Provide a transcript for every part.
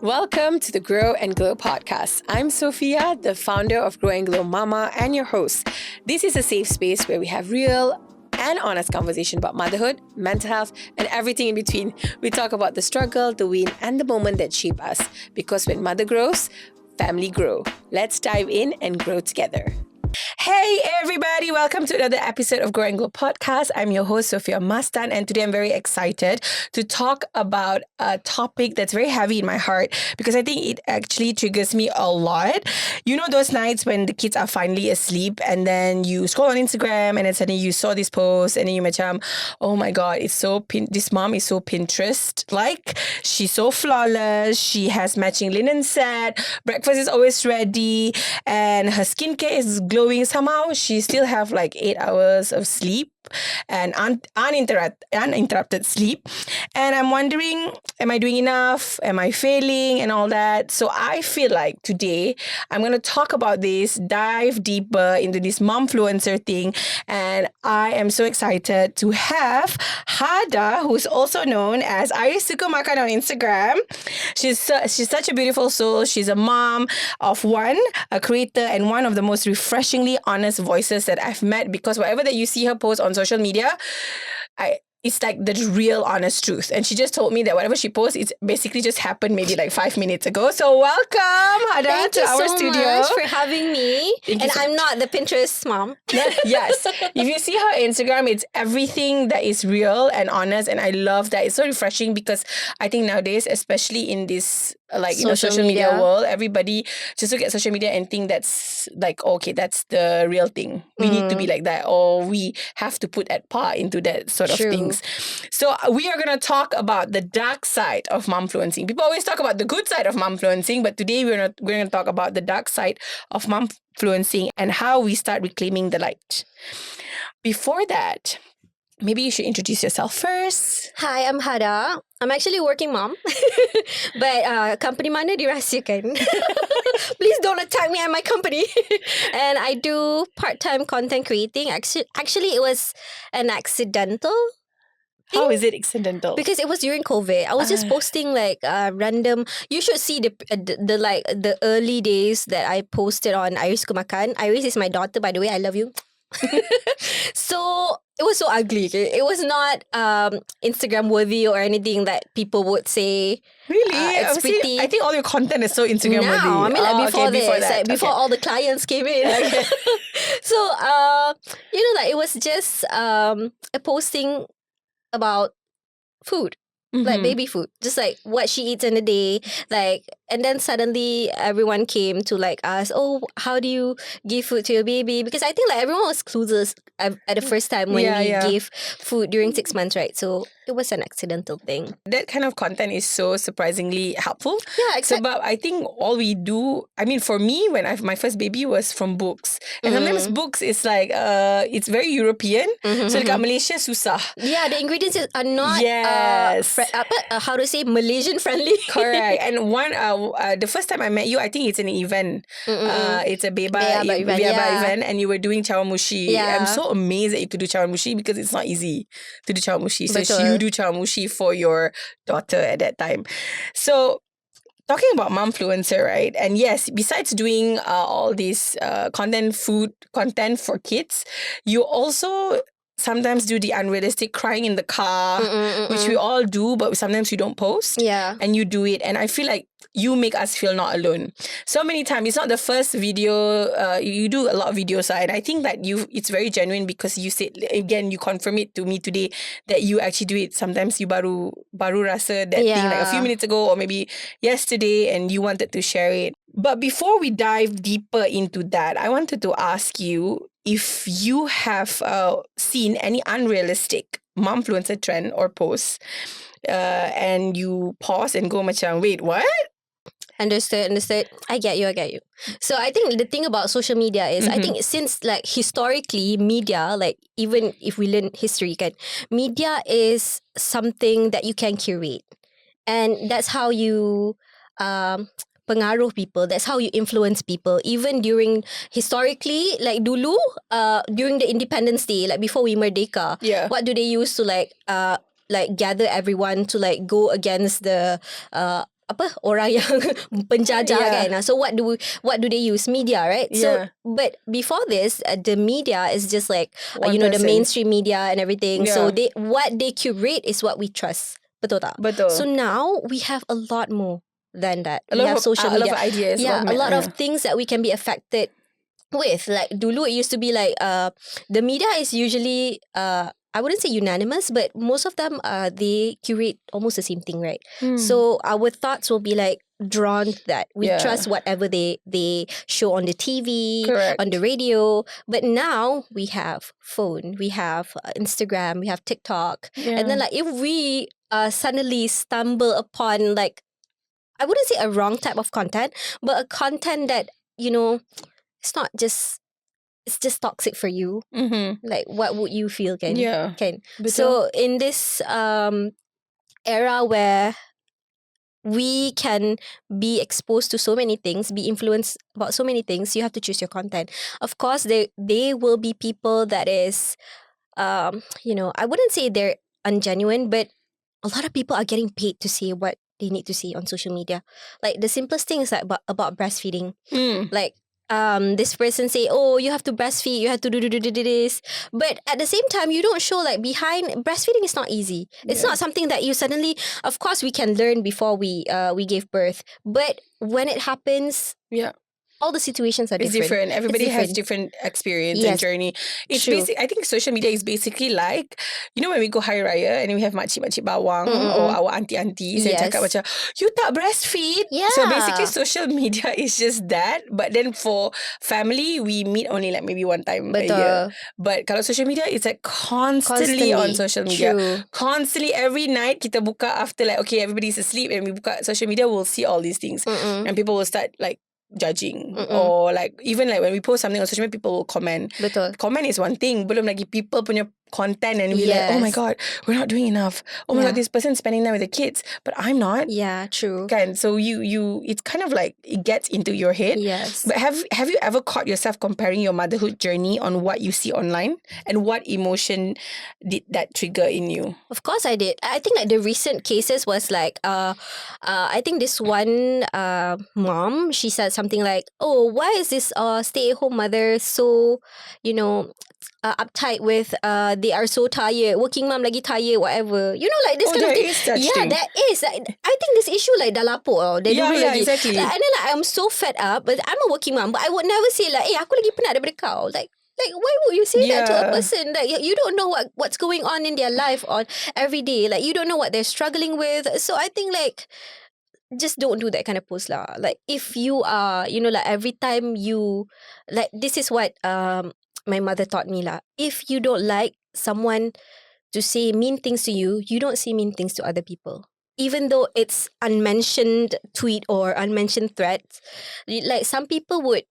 Welcome to the Grow and Glow podcast. I'm Sofea, the founder of Grow and Glow Mama and your host. This is a safe space where we have real and honest conversation about motherhood, mental health, and everything in between. We talk about the struggle, the win, and the moment that shape us. Because when mother grows, family grow. Let's dive in and grow together. Hey everybody, welcome to another episode of Grow and Glow Podcast. I'm your host Sofea Mastan, and today I'm very excited to talk about a topic that's very heavy in my heart because I think it actually triggers me a lot. You know those nights when the kids are finally asleep and then you scroll on Instagram and then suddenly you saw this post and then you macam, oh my god, it's so this mom is so Pinterest like. She's so flawless, she has matching linen set, breakfast is always ready, and her skincare is glowing. Somehow she still have like 8 hours of sleep and uninterrupted sleep. And I'm wondering, am I doing enough? Am I failing? And all that. So I feel like today I'm going to talk about this, dive deeper into this mom-fluencer thing. And I am so excited to have Hada, who's also known as Aris Suka Makan on Instagram. She's such a beautiful soul. She's a mom of one, a creator, and one of the most refreshingly honest voices that I've met, because whatever that you see her post on social media, it's like the real honest truth. And she just told me that whatever she posts, it's basically just happened maybe like 5 minutes ago. So welcome, Hada, to our studio. Thank you so much for having me. I'm not the Pinterest mom. Yes. If you see her Instagram, it's everything that is real and honest. And I love that. It's so refreshing because I think nowadays, especially in this social media world, everybody just look at social media and think that's like, okay, that's the real thing. We need to be like that, or we have to put at par into that sort of things. So we are going to talk about the dark side of mom-fluencing. People always talk about the good side of mom-fluencing, but today we're going to talk about the dark side of mom-fluencing and how we start reclaiming the light. Before that, maybe you should introduce yourself first. Hi, I'm Hada. I'm actually a working mom. But company mana dirahsiakan. Please don't attack me and my company. And I do part-time content creating. Actually, it was an accidental thing. How is it accidental? Because it was during COVID. I was just posting like random. You should see the early days that I posted on Iris Kumakan. Iris is my daughter, by the way. I love you. So it was so ugly. It was not Instagram worthy or anything that people would say. Really? It's pretty. I think all your content is so Instagram worthy. I mean, like before this, before okay. all the clients came in. Okay. So it was just a posting about food. Like baby food, just like what she eats in a day, like, and then suddenly everyone came to like ask, oh, how do you give food to your baby? Because I think like everyone was clueless at the first time when we gave food during 6 months, right? So it was an accidental thing. That kind of content is so surprisingly helpful. Yeah, exactly. So, but I think all we do, I mean, for me, when my first baby was from books, and sometimes books is like, it's very European. So dekat Malaysia susah. Yeah, the ingredients are not how to say Malaysian friendly. Correct. And the first time I met you, I think it's an event. It's a Beba event, and you were doing chawanmushi. Yeah. I'm so amazed that you could do chawanmushi because it's not easy to do chawanmushi. So Betul. you do chawanmushi for your daughter at that time. So talking about mom-fluencer, right? And yes, besides doing all this content for kids, you also sometimes do the unrealistic crying in the car, which we all do, but sometimes you don't post. Yeah. And you do it. And I feel like you make us feel not alone. So many times, it's not the first video. You do a lot of videos, and I think that it's very genuine because you said, again, you confirm it to me today that you actually do it. Sometimes you baru rasa that thing like a few minutes ago or maybe yesterday, and you wanted to share it. But before we dive deeper into that, I wanted to ask you if you have seen any unrealistic mom-fluencer trend or post, and you pause and go macam, wait, what? Understood. I get you. So I think the thing about social media is, I think since like historically media, like even if we learn history, media is something that you can curate. And that's how you pengaruh people. That's how you influence people. Even during historically, like dulu, during the Independence Day, like before we merdeka, what do they use to like gather everyone to like go against the orang yang penjajah Yeah. kan. So what do they use? Media, right? So Yeah. but before this, the media is just like One the person. mainstream media and everything. So Yeah. what they curate is what we trust. Betul tak? Betul. So now we have a lot more than that. a We lot have of social a lot media. of ideas. Yeah, a lot of yeah. things that we can be affected with. Like dulu it used to be like the media is usually I wouldn't say unanimous, but most of them they curate almost the same thing, right? So our thoughts will be like drawn to that. We Yeah. trust whatever they show on the TV, Correct. on the radio. But now we have phone, we have Instagram, we have TikTok, and then like if we suddenly stumble upon like, I wouldn't say a wrong type of content, but a content that it's not just, it's just toxic for you. Like what would you feel, Ken? Yeah. Betul. So in this era where we can be exposed to so many things, be influenced about so many things, you have to choose your content. Of course, they will be people that is I wouldn't say they're ungenuine, but a lot of people are getting paid to say what they need to see on social media. Like the simplest thing is like about breastfeeding. Like this person say, oh, you have to breastfeed, you have to do this, but at the same time you don't show like behind. Breastfeeding is not easy. It's not something that you suddenly, of course we can learn before we gave birth, but when it happens, Yeah. all the situations are It's different. Everybody has different experience and Yes. journey. It's True. basic. I think social media is basically like, when we go Hari Raya and we have makcik-makcik bawang or our auntie-aunties and Yes. cakap macam, you tak breastfeed. Yeah. So basically social media is just that. But then for family, we meet only like maybe one time a year. But kalau social media, it's like constantly on social media. True. Constantly every night kita buka after like, okay, everybody's asleep and we buka social media, we'll see all these things. And people will start like judging or like even like when we post something on social media, people will comment. Betul. Comment is one thing, belum lagi people punya content and we like, oh my god, we're not doing enough. Oh my god, this person's spending time with the kids, but I'm not. Yeah, true. Kan? So you it's kind of like it gets into your head. Yes. But have you ever caught yourself comparing your motherhood journey on what you see online, and what emotion did that trigger in you? Of course I did. I think like the recent cases was like I think this one mom, she said something like, oh, why is this stay-at-home mother so uptight with they are so tired, working mom lagi tired, whatever, like this kind of thing. There is I think this issue like dah lapuk lagi. Exactly. Like, and then like I'm so fed up, but I'm a working mom, but I would never say like, aku lagi penat daripada kau. Like why would you say that to a person? Like you don't know what's going on in their life on every day. Like you don't know what they're struggling with. So I think like just don't do that kind of post lah. Like if you are, like every time you like, this is what my mother taught me lah. If you don't like someone to say mean things to you, you don't say mean things to other people. Even though it's unmentioned tweet or unmentioned threats, like some people would,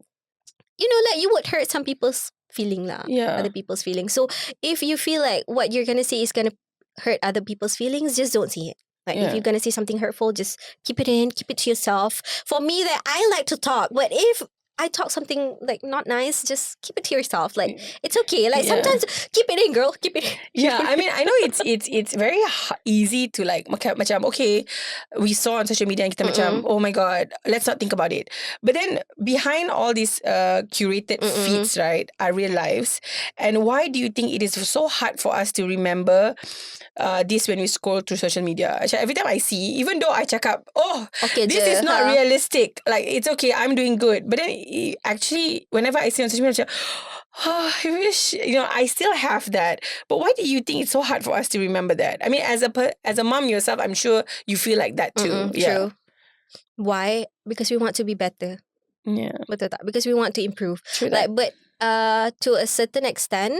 like you would hurt some people's feeling lah. Other people's feelings. So if you feel like what you're gonna say is gonna hurt other people's feelings, just don't say it. Like if you're gonna say something hurtful, just keep it in, keep it to yourself. For me, that I like to talk, but if I talk something like not nice, just keep it to yourself. Like it's okay. Like sometimes keep it in, girl. Keep it in. Yeah, I mean, I know it's very easy to like macam okay, we saw on social media and kita macam, oh my god, let's not think about it. But then behind all these curated feeds, right, are real lives. And why do you think it is so hard for us to remember this when we scroll through social media? Every time I see, even though I cakap, oh, okay, this is not realistic. Like it's okay, I'm doing good. But then actually, whenever I see on social media, oh, I wish I still have that. But why do you think it's so hard for us to remember that? I mean, as a mom yourself, I'm sure you feel like that too. True. Why? Because we want to be better. Yeah. Betul tak? Because we want to improve. True like, but to a certain extent,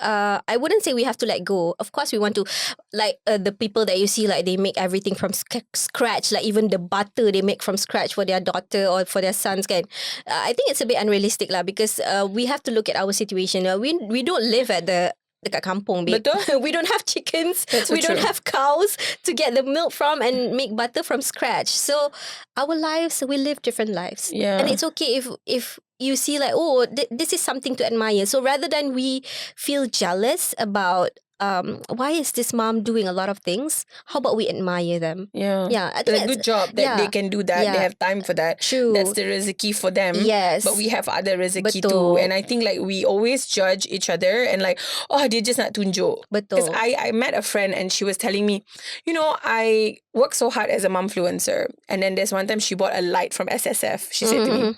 I wouldn't say we have to let go. Of course, we want to, like the people that you see, like they make everything from scratch, like even the butter they make from scratch for their daughter or for their sons. Kan? I think it's a bit unrealistic lah, because we have to look at our situation. We don't live at dekat kampung, babe. Betul. We don't have chickens. So we don't have cows to get the milk from and make butter from scratch. So our lives, we live different lives. Yeah. And it's okay if you see like, oh, this is something to admire. So rather than we feel jealous about why is this mom doing a lot of things? How about we admire them? Yeah. Yeah, I It's think a it's good job that they yeah, can do that. They yeah, have time for that. true. That's the rezeki for them. Yes. But we have other rezeki too. Betul. And I think like we always judge each other and like, oh, dia just nak tunjuk. Because Betul. I met a friend and she was telling me, you know, I work so hard as a mom-fluencer. And then there's one time she bought a light from SSF, she said to me.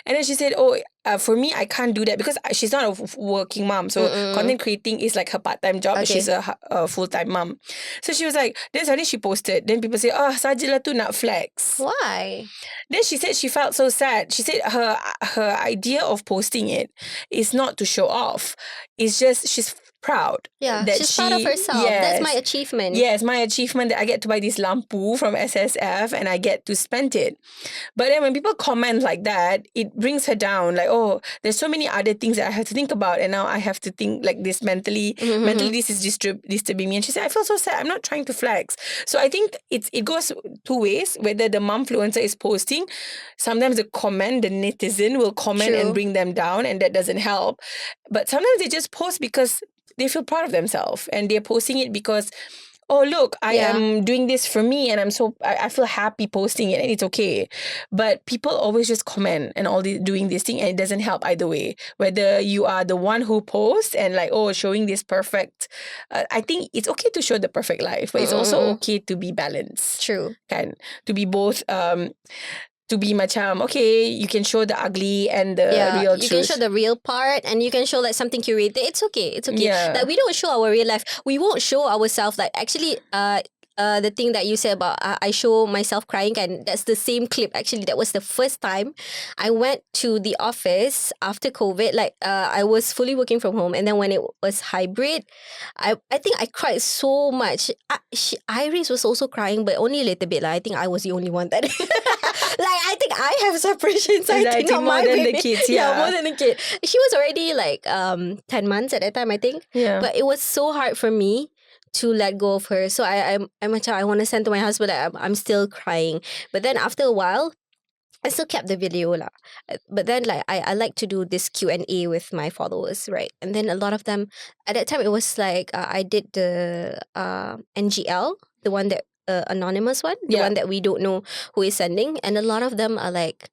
And then she said, oh, for me, I can't do that because she's not a working mom. So content creating is like her part-time job. But Okay. she's a full-time mom. So she was like, then suddenly she posted. Then people say, oh, sajalah tu nak flex. Why? Then she said she felt so sad. She said her idea of posting it is not to show off. It's just she's proud. Yeah, that she's proud of herself. That's my achievement. Yes, my achievement that I get to buy this lampu from SSF and I get to spend it. But then when people comment like that, it brings her down. Like, oh, there's so many other things that I have to think about, and now I have to think like this mentally. Mentally, this is disturbing me. And she said, I feel so sad. I'm not trying to flex. So I think it goes two ways. Whether the momfluencer is posting, sometimes the netizen will comment True. and bring them down, and that doesn't help. But sometimes they just post because they feel proud of themselves and they're posting it because, oh, look, I am doing this for me and I feel happy posting it and it's okay. But people always just comment and doing this thing and it doesn't help either way. Whether you are the one who posts and like, oh, showing this perfect, I think it's okay to show the perfect life, but it's also okay to be balanced. True. Kan? To be both, to be macam, okay, you can show the ugly and the real truth. You can show the real part and you can show like something curated. It's okay. It's okay. Yeah. Like we don't show our real life. We won't show ourselves like actually the thing that you said about I show myself crying, and that's the same clip. Actually, that was the first time I went to the office after COVID. Like I was fully working from home, and then when it was hybrid, I think I cried so much. Iris was also crying, but only a little bit. Like I think I was the only one that. Like I think I have separation anxiety, not more my than baby. the kids. Yeah, more than the kid. She was already like 10 months at that time, I think. Yeah. But it was so hard for me to let go of her. So I want to send to my husband that I'm still crying. But then after a while, I still kept the video lah. But then like I like to do this Q&A with my followers, right? And then a lot of them, at that time it was like I did the NGL, the one that anonymous one, the one that we don't know who is sending. And a lot of them are like,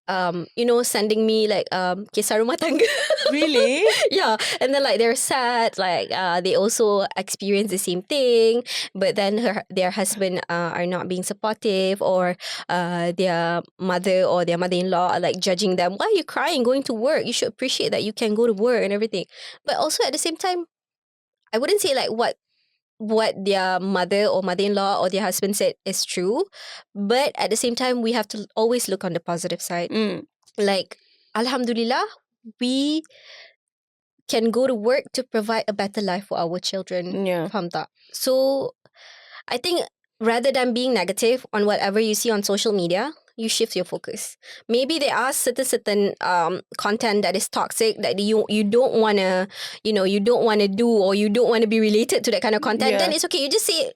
sending me like kisah rumah tangga. Really? Yeah. And then like they're sad, like they also experience the same thing, but then their husband are not being supportive, or their mother or their mother-in-law are like judging them. Why are you crying going to work? You should appreciate that you can go to work and everything. But also at the same time, I wouldn't say like what their mother or mother-in-law or their husband said is true, but at the same time we have to always look on the positive side. Like alhamdulillah, we can go to work to provide a better life for our children. Faham tak? So I think rather than being negative on whatever you see on social media, you shift your focus. Maybe there are certain content that is toxic that you don't want to, you don't want to do, or you don't want to be related to that kind of content. Then it's okay. You just say,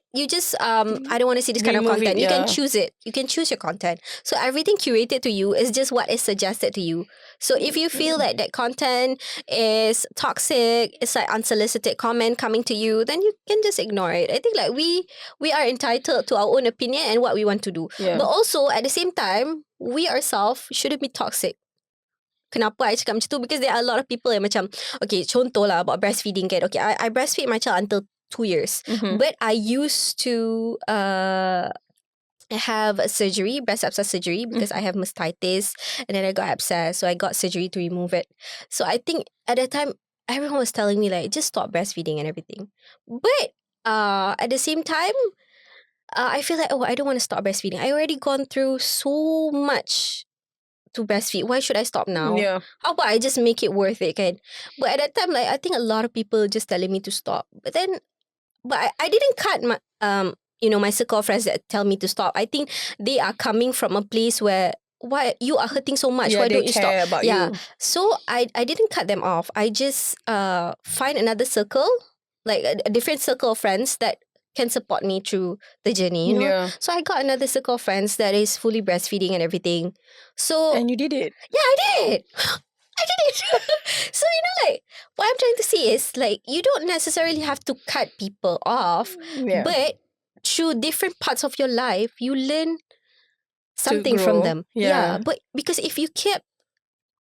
I don't want to see this kind of content. You can choose it. You can choose your content. So everything curated to you is just what is suggested to you. So if you feel that content is toxic, it's like unsolicited comment coming to you, then you can just ignore it. I think like we are entitled to our own opinion and what we want to do. But also at the same time, we ourselves shouldn't be toxic. Kenapa I cakap macam tu? Because there are a lot of people yang macam, okay, contoh lah about breastfeeding kan. Okay, I breastfeed my child until 2 years. But I used to have a surgery, breast abscess surgery, because I have mastitis and then I got abscess, so I got surgery to remove it. So I think at that time everyone was telling me like just stop breastfeeding and everything. But at the same time, I feel like, oh, I don't want to stop breastfeeding. I already gone through so much to breastfeed. Why should I stop now? How about I just make it worth it, kan? But at that time, like I think a lot of people just telling me to stop. But I didn't cut my my circle of friends that tell me to stop. I think they are coming from a place where, why you are hurting so much? Why don't you stop? About you. So I didn't cut them off. I just find another circle, like a different circle of friends that can support me through the journey, So I got another circle of friends that is fully breastfeeding and everything. So and you did it. Yeah, I did. I did it. So, like, what I'm trying to say is, like, you don't necessarily have to cut people off, Yeah. but through different parts of your life, you learn something grow. from them. Yeah. But because if you keep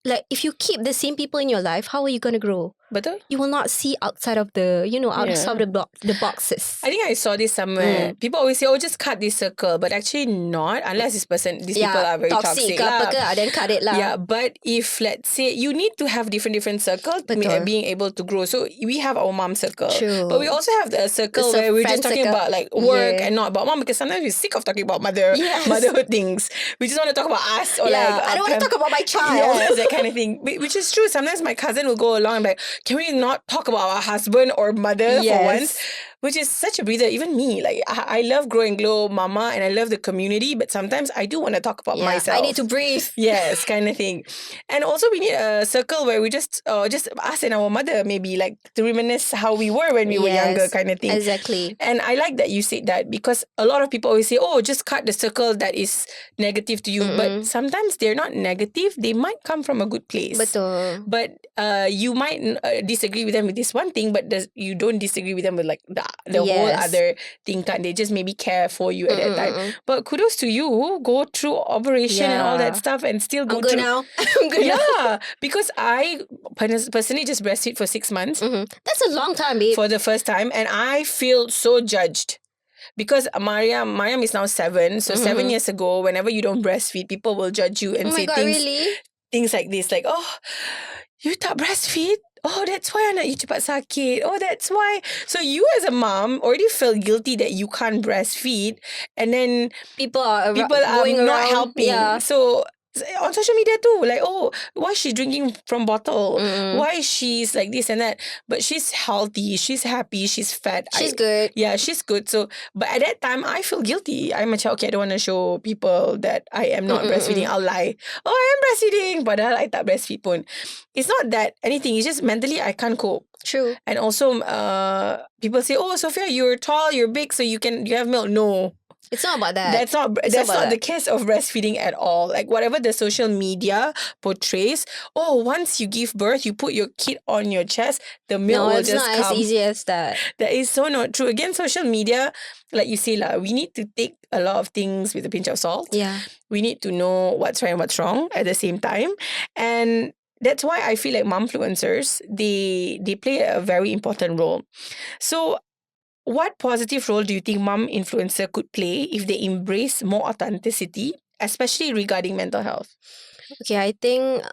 the same people in your life, how are you going to grow? Betul? You will not see outside of the, outside of the boxes. I think I saw this somewhere. People always say, "Oh, just cut this circle," but actually not, unless these people are very toxic ke lah. apa ke, then cut it lah. Yeah, but if let's say you need to have different circles, Betul. being able to grow. So we have our mom circle, True. but we also have the circle The where we're just friend talking circle. about like work Yeah. and not about mom, because sometimes we're sick of talking about Yes. motherhood things. We just want to talk about us or like I don't want to talk about my child. yes, that kind of thing. Which is true. Sometimes my cousin will go along and be like, can we not talk about our husband or mother for once? Which is such a breather. Even me, like I love Grow and Glow Mama and I love the community, but sometimes I do want to talk about myself. I need to breathe. Yes, kind of thing. And also we need a circle where we just us and our mother, maybe like to reminisce how we were when we were younger, kind of thing. Exactly. And I like that you said that, because a lot of people always say, oh, just cut the circle that is negative to you. But sometimes they're not negative. They might come from a good place. Betul. But you might disagree with them with this one thing, but you don't disagree with them with like the whole other thing. Can't they just maybe care for you at that time? But kudos to you, go through operation and all that stuff and still go I'm good through. now. I'm good now. Yeah, because I personally just breastfeed for 6 months. That's a long time, babe. For the first time, and I feel so judged. Because Mariam is now 7. So 7 years ago, whenever you don't breastfeed, people will judge you and Oh my say God, really? things like this, like, oh, you tak breastfeed? Oh, that's why anak you cepat sakit. Oh, that's why. So you as a mom already feel guilty that you can't breastfeed, and then people are going not around, helping. yeah. So on social media too, like, oh, why is she drinking from bottle? Why she's like this and that? But she's healthy, she's happy, she's fat. She's good. Yeah, she's good. So, but at that time, I feel guilty. I'm a child. Okay, I don't want to show people that I am not breastfeeding. I'll lie. Oh, I am breastfeeding, but I tak breastfeed pun. It's not that anything. It's just mentally I can't cope. True. And also, people say, "Oh, Sofea, you're tall, you're big, so you have milk." No. It's not about that. That's not the case of breastfeeding at all. Like whatever the social media portrays, oh, once you give birth, you put your kid on your chest, the milk will just come. No, it's not as easy as that. That is so not true. Again, social media, like you say, we need to take a lot of things with a pinch of salt. Yeah. We need to know what's right and what's wrong at the same time. And that's why I feel like mom-fluencers, they play a very important role. So what positive role do you think mom-influencer could play if they embrace more authenticity, especially regarding mental health? Okay, I think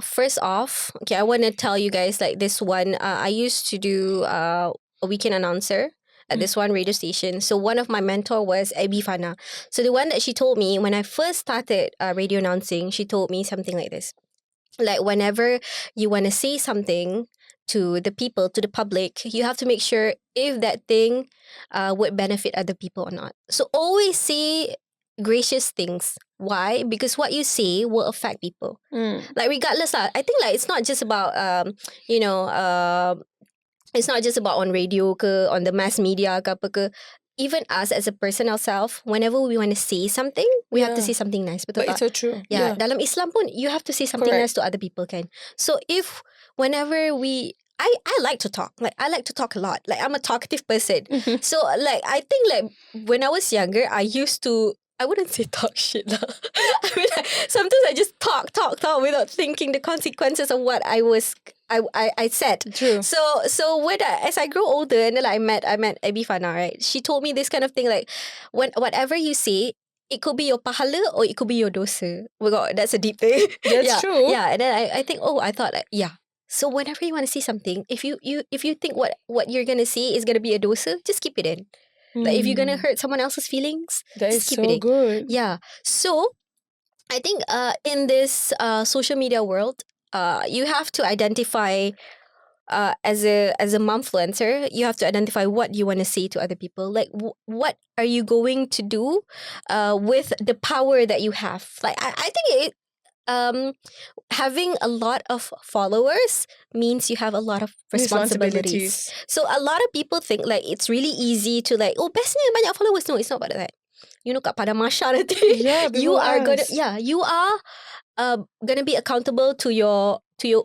first off, I want to tell you guys like this one. I used to do a weekend announcer at this one radio station. So one of my mentor was Abby Fana. So the one that she told me when I first started radio announcing, she told me something like this. Like whenever you want to say something to the people, to the public, you have to make sure if that thing would benefit other people or not. So always say gracious things. Why? Because what you say will affect people. Like regardless, I think like it's not just about it's not just about on radio ke, on the mass media ke apa ke. Even us as a person ourselves, whenever we want to say something, we have to say something nice. Betul But tak? it's so true. Yeah. Dalam Islam pun, you have to say something nice to other people, kan? So if whenever I like to talk. Like, I like to talk a lot. Like, I'm a talkative person. So, like, I think, like, when I was younger, I used to, I wouldn't say talk shit lah. I mean, like, sometimes I just talk without thinking the consequences of what I said. True. So when as I grew older and then like, I met Abby Fana, right? She told me this kind of thing, like, whatever you say, it could be your pahala or it could be your dosa. Oh my God, that's a deep thing. That's true. Yeah, and then I think, I thought like, yeah. So whenever you want to say something, if you think what you're gonna say is gonna be a dosa, just keep it in. Like if you're gonna hurt someone else's feelings, that just is keep so it in. good. Yeah. So I think in this social media world, you have to identify as a momfluencer, you have to identify what you want to say to other people. Like what are you going to do with the power that you have? Like I think having a lot of followers means you have a lot of responsibilities. So a lot of people think like it's really easy to like, bestnya banyak followers. No, it's not about that. You know, kat pada Masha nanti, you are gonna be accountable to your to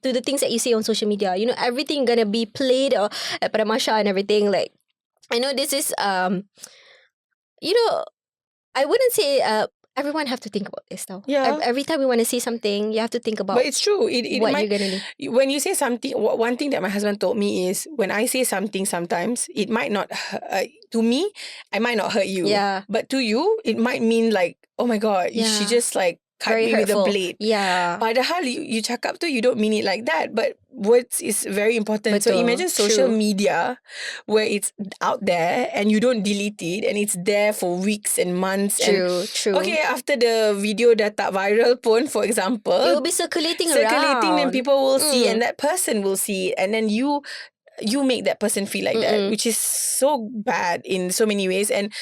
the things that you say on social media. You know, everything gonna be played or pada Masha and everything. Like, I know this is you know, I wouldn't say everyone have to think about this though. Yeah. Every time we want to say something, you have to think about But it's true. what Might, you're gonna do. when you say something, one thing that my husband told me is when I say something, sometimes it might not to me, I might not hurt you. Yeah. But to you, it might mean like, oh my god, she Yeah. just like cut Very me hurtful. with a blade. Yeah. Padahal you cakap tu, you don't mean it like that. But words is very important. So Betul. imagine social True. media where it's out there and you don't delete it and it's there for weeks and months. True. True. Okay, after the video dah tak viral pun, for example, It will be circulating around. Then people will see and Mm. that person will see it. And then you make that person feel like that, which is so bad in so many ways. And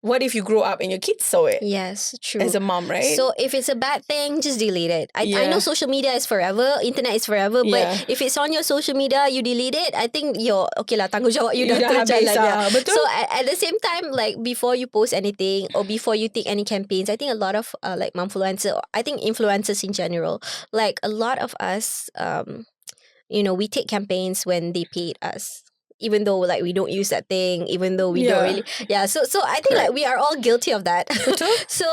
what if you grow up and your kids saw it Yes, true. as a mom, right? So if it's a bad thing, just delete it. I know Yeah. social media is forever, internet is forever, but Yeah. if it's on your social media, you delete it, I think you're okay lah, tanggungjawab you You dah dah habis terjalan. lah, betul? So at the same time, like before you post anything or before you take any campaigns, I think a lot of like mom-fluencer, I think influencers in general, like a lot of us, you know, we take campaigns when they paid us. Even though like we don't use that thing, even though we don't Yeah. really, so I think like we are all guilty of that. So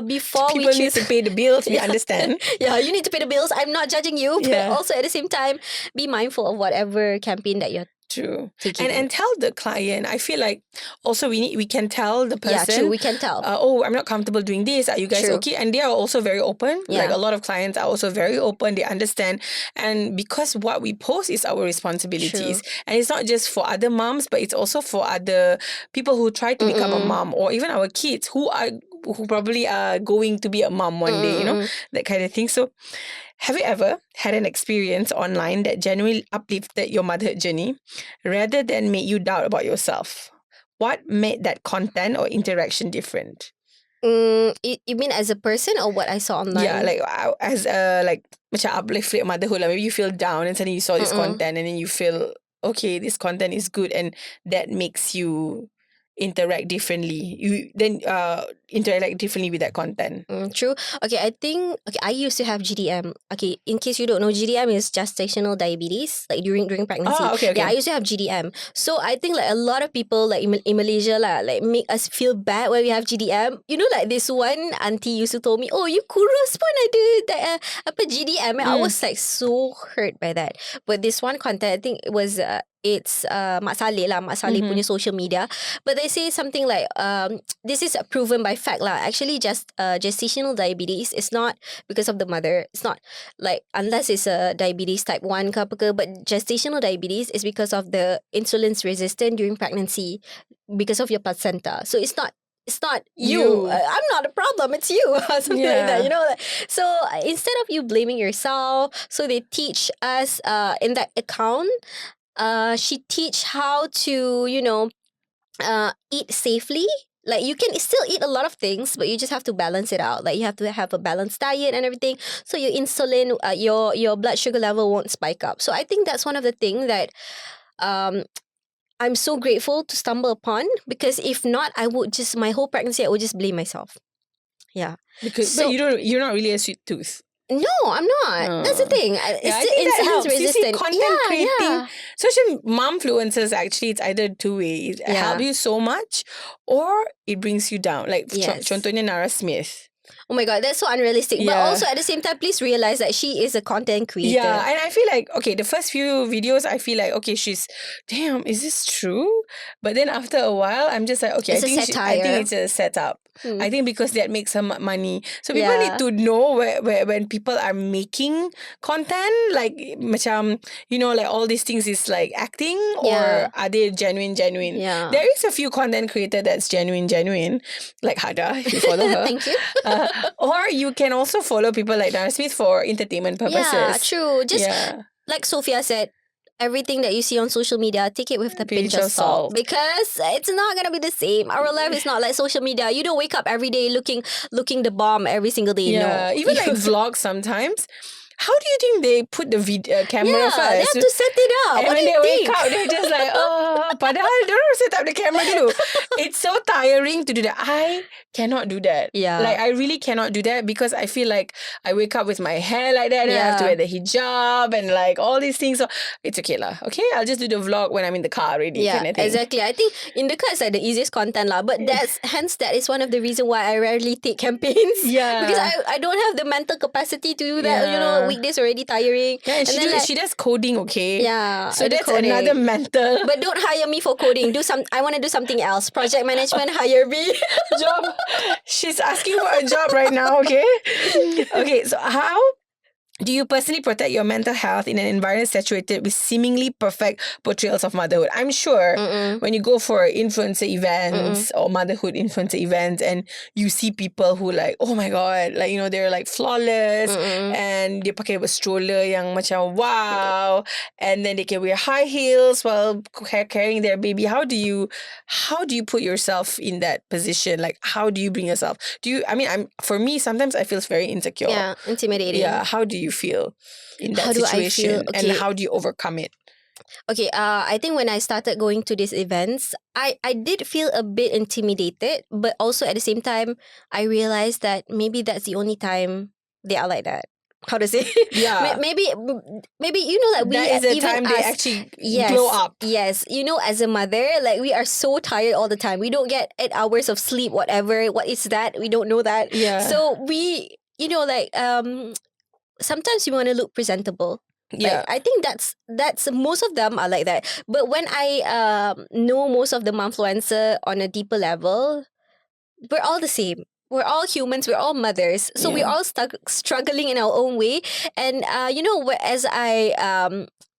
before People we need choose to pay the bills, we Yeah. understand. Yeah, you need to pay the bills. I'm not judging you, but Yeah. also at the same time, be mindful of whatever campaign that you're True. taking. And tell the client, I feel like also we can tell the person. Yeah, true. We can tell. Oh, I'm not comfortable doing this. Are you guys True. okay? And they are also very open. Yeah. Like a lot of clients are also very open. They understand. And because what we post is our responsibilities. And it's not just for other moms, but it's also for other people who try to become a mom, or even our kids who probably are going to be a mom one day, you know, that kind of thing. So have you ever had an experience online that genuinely uplifted your motherhood journey rather than made you doubt about yourself? What made that content or interaction different? You mean as a person or what I saw online? Yeah, like as like macam uplift motherhood, like maybe you feel down and suddenly you saw this content and then you feel, okay, this content is good and that makes you interact differently. You then interact differently with that content. True. Okay, I think I used to have GDM. Okay, in case you don't know, GDM is gestational diabetes, like during pregnancy. Oh, okay. Yeah, I used to have GDM. So I think like a lot of people like in Malaysia lah, like make us feel bad when we have GDM. You know, like this one auntie used to told me, oh, you kurus pun ada apa GDM. And I was like so hurt by that. But this one content, I think it was it's Mak Saleh lah, Mak Saleh punya social media. But they say something like this is proven by fact lah. Actually, just gestational diabetes is not because of the mother. It's not like unless it's a diabetes type 1 ke apa ke, but gestational diabetes is because of the insulin's resistant during pregnancy because of your placenta. So it's not you. I'm not a problem. It's you. Something like that. You know. So instead of you blaming yourself, so they teach us in that account. She teach how to, you know, eat safely. Like you can still eat a lot of things, but you just have to balance it out. Like you have to have a balanced diet and everything, so your insulin, your blood sugar level won't spike up. So I think that's one of the things that I'm so grateful to stumble upon, because if not, I would just my whole pregnancy I would just blame myself. Yeah, Because So- but you're not really a sweet tooth. no, I'm not. That's the thing. I It's think that insulin helps. You see, resistant. content creating, Yeah. social mom-fluencers, actually, it's either two ways. It Yeah. help you so much or it brings you down. Like, Yes. contohnya Nara Smith. Oh my god, that's so unrealistic. But Yeah. also at the same time, please realize that she is a content creator. Yeah, and I feel like, okay, the first few videos, I feel like, okay, she's, damn, is this true? But then after a while, I'm just like, okay, It's a I satire. think it's a setup. I think because that makes her money. So people Yeah. need to know where when people are making content, like macam, you know, like all these things is like acting, or Yeah. are they genuine? Yeah. There is a few content creator that's genuine, like Hada, if you follow her. Thank you. Or you can also follow people like Nara Smith for entertainment purposes. Yeah, true. Just Yeah. like Sofea said, everything that you see on social media, take it with a pinch Pinch of of salt, salt. because it's not gonna be the same. Our life is not like social media. You don't wake up every day looking the bomb every single day. Yeah, No, even like vlogs sometimes. how do you think they put the camera Yeah, they first? have to set it up. And What do when you they wake think? up, they're just like, padahal they don't set up the camera dulu. It's so tiring to do that. I cannot do that. Yeah. Like, I really cannot do that because I feel like I wake up with my hair like that, and I have to wear the hijab and like all these things. So it's okay lah. Okay, I'll just do the vlog when I'm in the car already. Yeah, kind of thing. exactly. I think in the car is like the easiest content lah. But that is one of the reason why I rarely take campaigns. Yeah. Because I don't have the mental capacity to do that. You know, Yeah. weekdays already tiring. Yeah, and she does coding, okay? Yeah, So I do that's coding. another mental But don't hire me for coding. I want to do something else. Project management, hire me. job. She's asking for a job right now, okay? Okay, so how do you personally protect your mental health in an environment saturated with seemingly perfect portrayals of motherhood? I'm sure when you go for influencer events or motherhood influencer events and you see people who like, oh my God, like, you know, they're like flawless and they pakai a stroller yang macam wow, and then they can wear high heels while carrying their baby. How do you put yourself in that position? Like, how do you bring yourself? For me, sometimes I feel very insecure. Yeah, intimidating. Yeah, how do you feel in that How do I situation? feel? And Okay. how do you overcome it? Okay, I think when I started going to these events, I did feel a bit intimidated, but also at the same time, I realized that maybe that's the only time they are like that. How to say? Yeah. maybe you know, like we That is the even time they us, actually yes, glow up. Yes, you know, as a mother, like we are so tired all the time. We don't get 8 hours of sleep. Whatever, what is that? We don't know that. Yeah. So we, you know, like sometimes you want to look presentable. Yeah. Like, I think that's most of them are like that. But when I know most of the momfluencer on a deeper level, we're all the same. We're all humans. We're all mothers. So we're all struggling in our own way. And you know, as I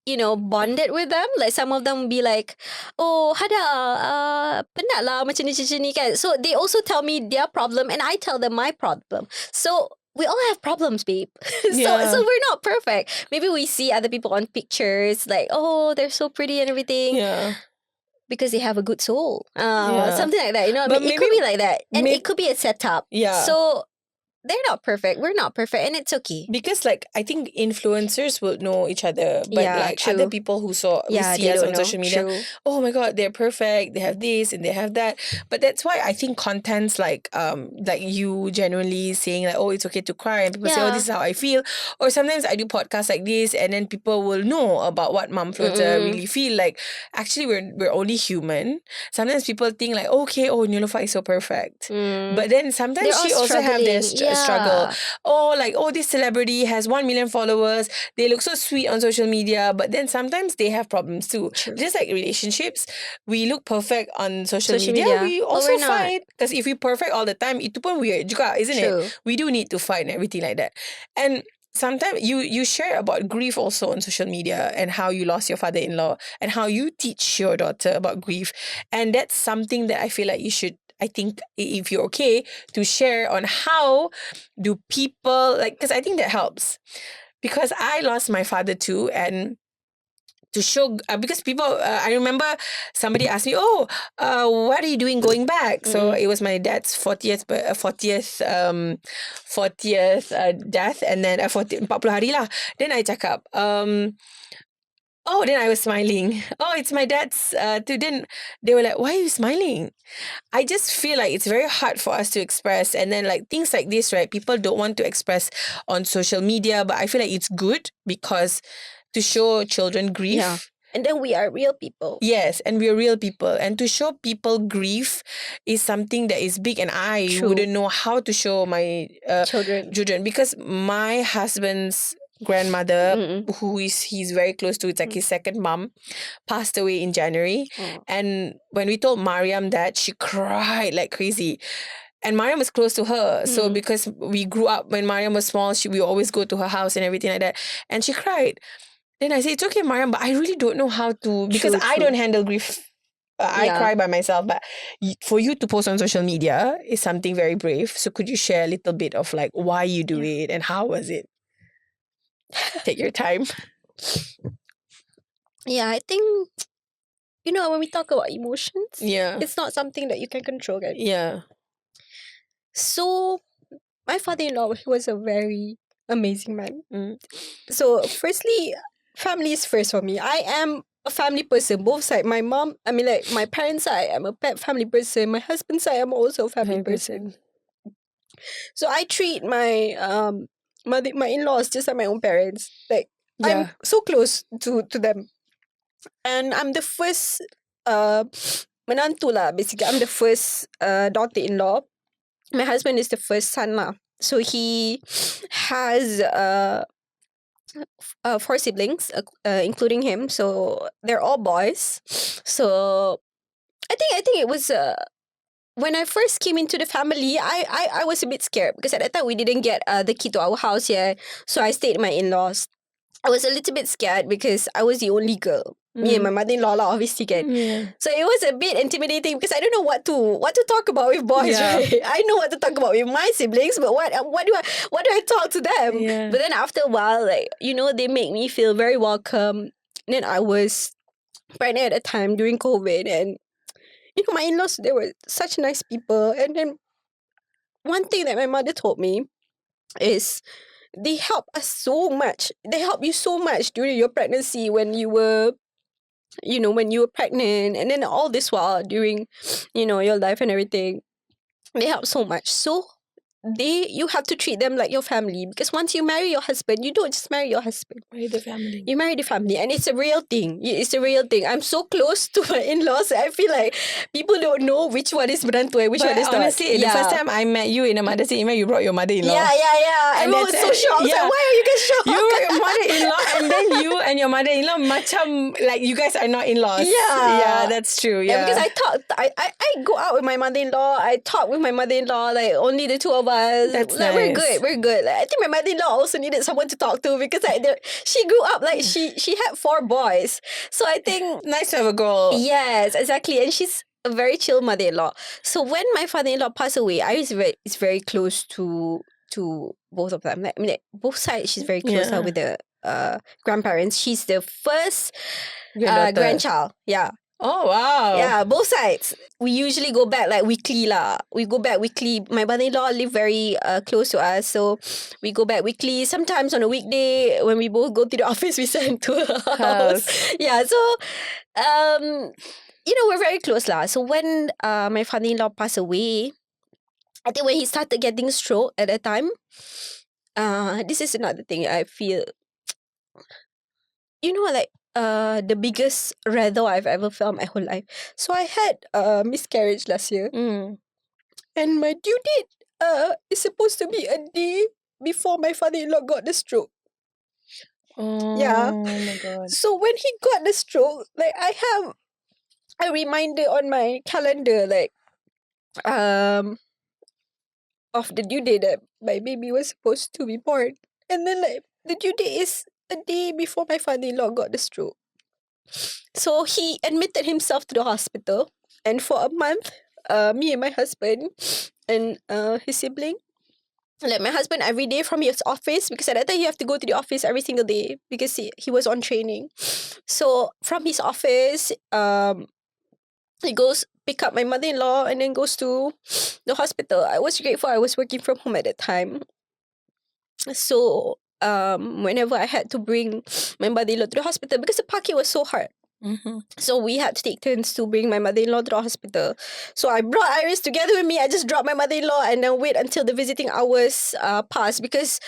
you know, bonded with them, like some of them be like, oh, Hada, penat lah macam ni kan. So they also tell me their problem and I tell them my problem. So we all have problems, babe. So we're not perfect. Maybe we see other people on pictures like, oh, they're so pretty and everything. Yeah. Because they have a good soul. Something like that. You know what I mean? It could be like that. And it could be a setup. Yeah. So they're not perfect. We're not perfect. And it's okay. Because like I think influencers will know each other. But like true. other people who see us on social media, oh my God, they're perfect. They have this and they have that. But that's why I think contents like you genuinely saying like, oh, it's okay to cry, and people say, oh, this is how I feel. Or sometimes I do podcasts like this and then people will know about what Mom-fluencer really feel. Like actually we're only human. Sometimes people think like, okay, oh, Nilofa is so perfect. But then sometimes she also have their struggle. Oh, like, oh, this celebrity has 1 million followers. They look so sweet on social media. But then sometimes they have problems too. True. Just like relationships, we look perfect on social media. We also fight. Because if we perfect all the time, itu pun weird juga, isn't it? We do need to fight and everything like that. And sometimes you share about grief also on social media and how you lost your father-in-law and how you teach your daughter about grief. And that's something that I feel like you should, I think, if you're okay, to share on how do people, like, because I think that helps. Because I lost my father too, and to show, because people, I remember somebody asked me, oh, what are you doing going back? So it was my dad's 40th death, and then 40 hari lah. Then I cakap, then I was smiling. Oh, it's my dad's too. Then they were like, why are you smiling? I just feel like it's very hard for us to express. And then like things like this, right? People don't want to express on social media, but I feel like it's good because to show children grief. Yeah. And then we are real people. Yes, and we are real people. And to show people grief is something that is big. And I wouldn't know how to show my children. Because my husband's grandmother, he's very close to, it's like his second mom, passed away in January. And when we told Mariam that, she cried like crazy. And Mariam was close to her. So because we grew up when Mariam was small, we always go to her house and everything like that. And she cried. Then I said, it's okay, Mariam, but I really don't know how to, because I don't handle grief. I cry by myself. But for you to post on social media is something very brave. So could you share a little bit of like why you do it and how was it? Take your time. Yeah, I think, you know, when we talk about emotions, Yeah. it's not something that you can control, guys. Yeah. So, my father-in-law, he was a very amazing man. Mm. So firstly, family is first for me. I am a family person, both sides. My mom, I mean like my parents' side, I'm a pet family person. My husband's side, I'm also a family person. So I treat my my in-laws just like my own parents. Like I'm Yeah. so close to them. And I'm the first menantu lah, basically. I'm the first daughter-in-law. My husband is the first son lah. So he has 4 siblings, including him. So they're all boys. So I think it was when I first came into the family, I was a bit scared because at that time we didn't get the key to our house yet. So I stayed with my in-laws. I was a little bit scared because I was the only girl. Me and my mother-in-law lah, obviously kan. Yeah. So it was a bit intimidating because I don't know what to talk about with boys, Yeah. right? I know what to talk about with my siblings, but what do I talk to them? Yeah. But then after a while, like, they make me feel very welcome. And then I was pregnant at a time during COVID, and my in-laws, they were such nice people. And then one thing that my mother told me is they help us so much. They help you so much during your pregnancy when you were pregnant, and then all this while during, your life and everything. They help so much. So you have to treat them like your family, because once you marry your husband, you don't just marry your husband. Marry the family. You marry the family, and it's a real thing. It's a real thing. I'm so close to my in-laws. I feel like people don't know which one is berantu and which one is not. Honestly, the first time I met you in a mother's day event, you brought your mother-in-law. Yeah. And Everyone was so shocked. I was like, why are you guys shocked? You brought your mother-in-law, and then you and your mother-in-law, macam like you guys are not in-laws. Yeah, that's true. Yeah, Yeah, because I go out with my mother-in-law. I talk with my mother-in-law, like only the two of us. That's like nice. we're good. Like, I think my mother-in-law also needed someone to talk to, because she grew up like she had 4 boys. So I think nice to have a girl. yes, exactly, and she's a very chill mother-in-law. So when my father-in-law passed away, I was very close to both of them. Like, I mean, like, both sides, she's very close Yeah. with the grandparents. She's the first Granddaughter. grandchild. Yeah. Oh, wow. Yeah, both sides. We usually go back like weekly lah. We go back weekly. My mother-in-law live very close to us, so we go back weekly. Sometimes on a weekday when we both go to the office, we send to her house. Yeah, so we're very close lah. So when my father-in-law passed away, I think when he started getting stroke at that time, this is another thing I feel. Like the biggest rather I've ever felt my whole life. So I had a miscarriage last year, and my due date is supposed to be a day before my father-in-law got the stroke. Oh, yeah. My God. So when he got the stroke, like, I have a reminder on my calendar, like of the due date that my baby was supposed to be born, and then like the due date is a day before my father-in-law got the stroke. So he admitted himself to the hospital, and for a month, me and my husband and his sibling, like my husband every day from his office, because at that time you have to go to the office every single day because he was on training. So from his office, he goes pick up my mother-in-law and then goes to the hospital. I was grateful I was working from home at that time. So whenever I had to bring my mother-in-law to the hospital, because the parking was so hard. So we had to take turns to bring my mother-in-law to the hospital. So I brought Iris together with me. I just dropped my mother-in-law and then wait until the visiting hours passed, because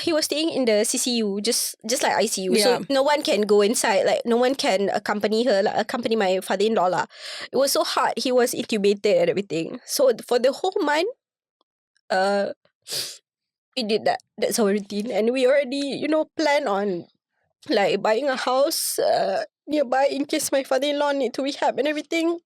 he was staying in the CCU, just like ICU. So no one can go inside. Like, no one can accompany her, like, accompany my father-in-law lah. It was so hard. He was intubated and everything. So for the whole month, we did that. That's our routine, and we already plan on like buying a house nearby in case my father-in-law need to rehab and everything.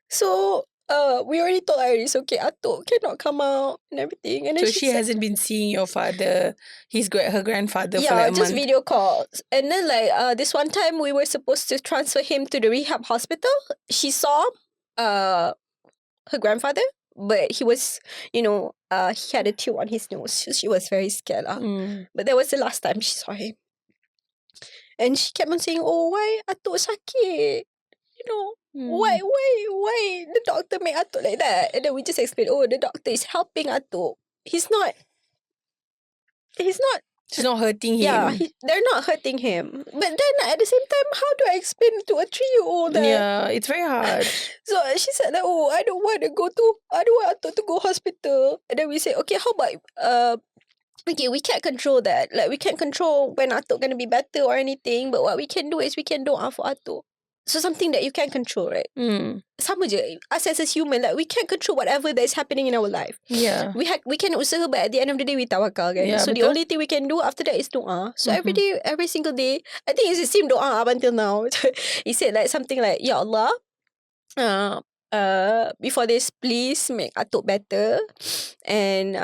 So we already told Iris, okay, Atuk cannot come out and everything. And then so she hasn't been seeing your father, her grandfather, for like a just month. video calls. And then like this one time we were supposed to transfer him to the rehab hospital. She saw her grandfather, but he was, he had a tube on his nose. So she was very scared. But that was the last time she saw him. And she kept on saying, oh, why Atuk sakit? Why the doctor make Atuk like that? And then we just explained, oh, the doctor is helping Atuk. He's not he's not. She's not hurting him. Yeah, they're not hurting him. But then at the same time, how do I explain to a 3-year-old that? Yeah, it's very hard. So she said that, oh, I don't want Atuk to go hospital. And then we said, okay, how about okay, we can't control that. Like, we can't control when Atuk gonna be better or anything. But what we can do is we can doa for Atuk. So something that you can control, right? Sama je. Us as a human, like, we can't control whatever that is happening in our life. Yeah. We can usaha, but at the end of the day, we tawakal, kan? Yeah, So the betul. only thing we can do after that is doa. So every day, every single day, I think it's the same doa up until now. He said like something like, Ya Allah, before this, please make Atuk better. And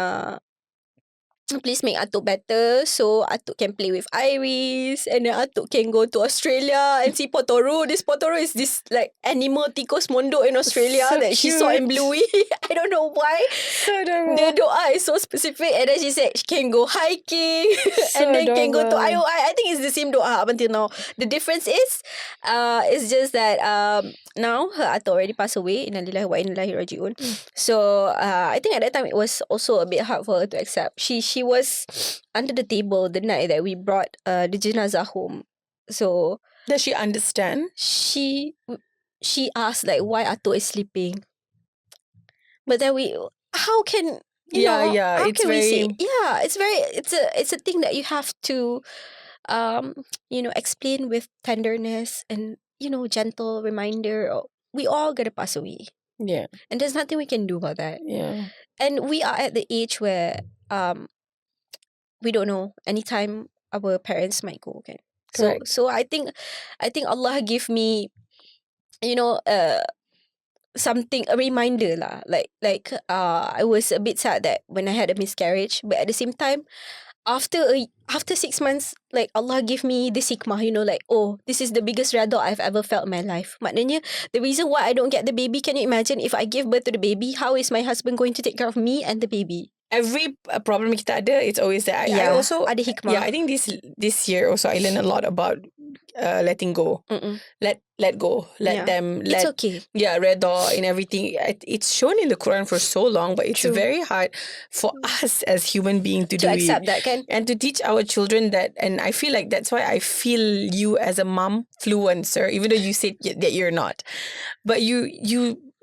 please make Atuk better so Atuk can play with Iris, and then Atuk can go to Australia and see Potoro. This Potoro is this like animal tikus mondo in Australia So that she saw in cute. Bluey. I don't know why. So adorable. The doa is so specific, and then she said she can go hiking So and then can go to adorable. IOI. I think it's the same doa up until now. The difference is it's just that now her Atuk already passed away. Innalillahi wa inna ilaihi raji'un. So I think at that time it was also a bit hard for her to accept. She was under the table the night that we brought the jenazah home. So Does she understand? she asked like why Atuk is sleeping. But then how can Yeah, how it's can we say very- it's a thing that you have to explain with tenderness and gentle reminder. We all gonna pass away, Yeah. and there's nothing we can do about that. Yeah. And we are at the age where we don't know anytime our parents might go, okay? Correct. So I think Allah give me a reminder lah. Like I was a bit sad that when I had a miscarriage, but at the same time after 6 months, like Allah give me this hikmah, like, oh, this is the biggest redha I've ever felt in my life. Maknanya the reason why I don't get the baby, can you imagine if I give birth to the baby, how is my husband going to take care of me and the baby? Every problem kita ada, it's always that. I Yeah, also ada hikmah. Yeah, I think this year also I learned a lot about letting go. Let go. Let them. It's okay. Yeah, redha in everything. It's shown in the Quran for so long, but it's True. very hard for us as human beings to do accept it. that, kan? And to teach our children that. And I feel like that's why I feel you as a mom-fluencer, even though you said that you're not. But you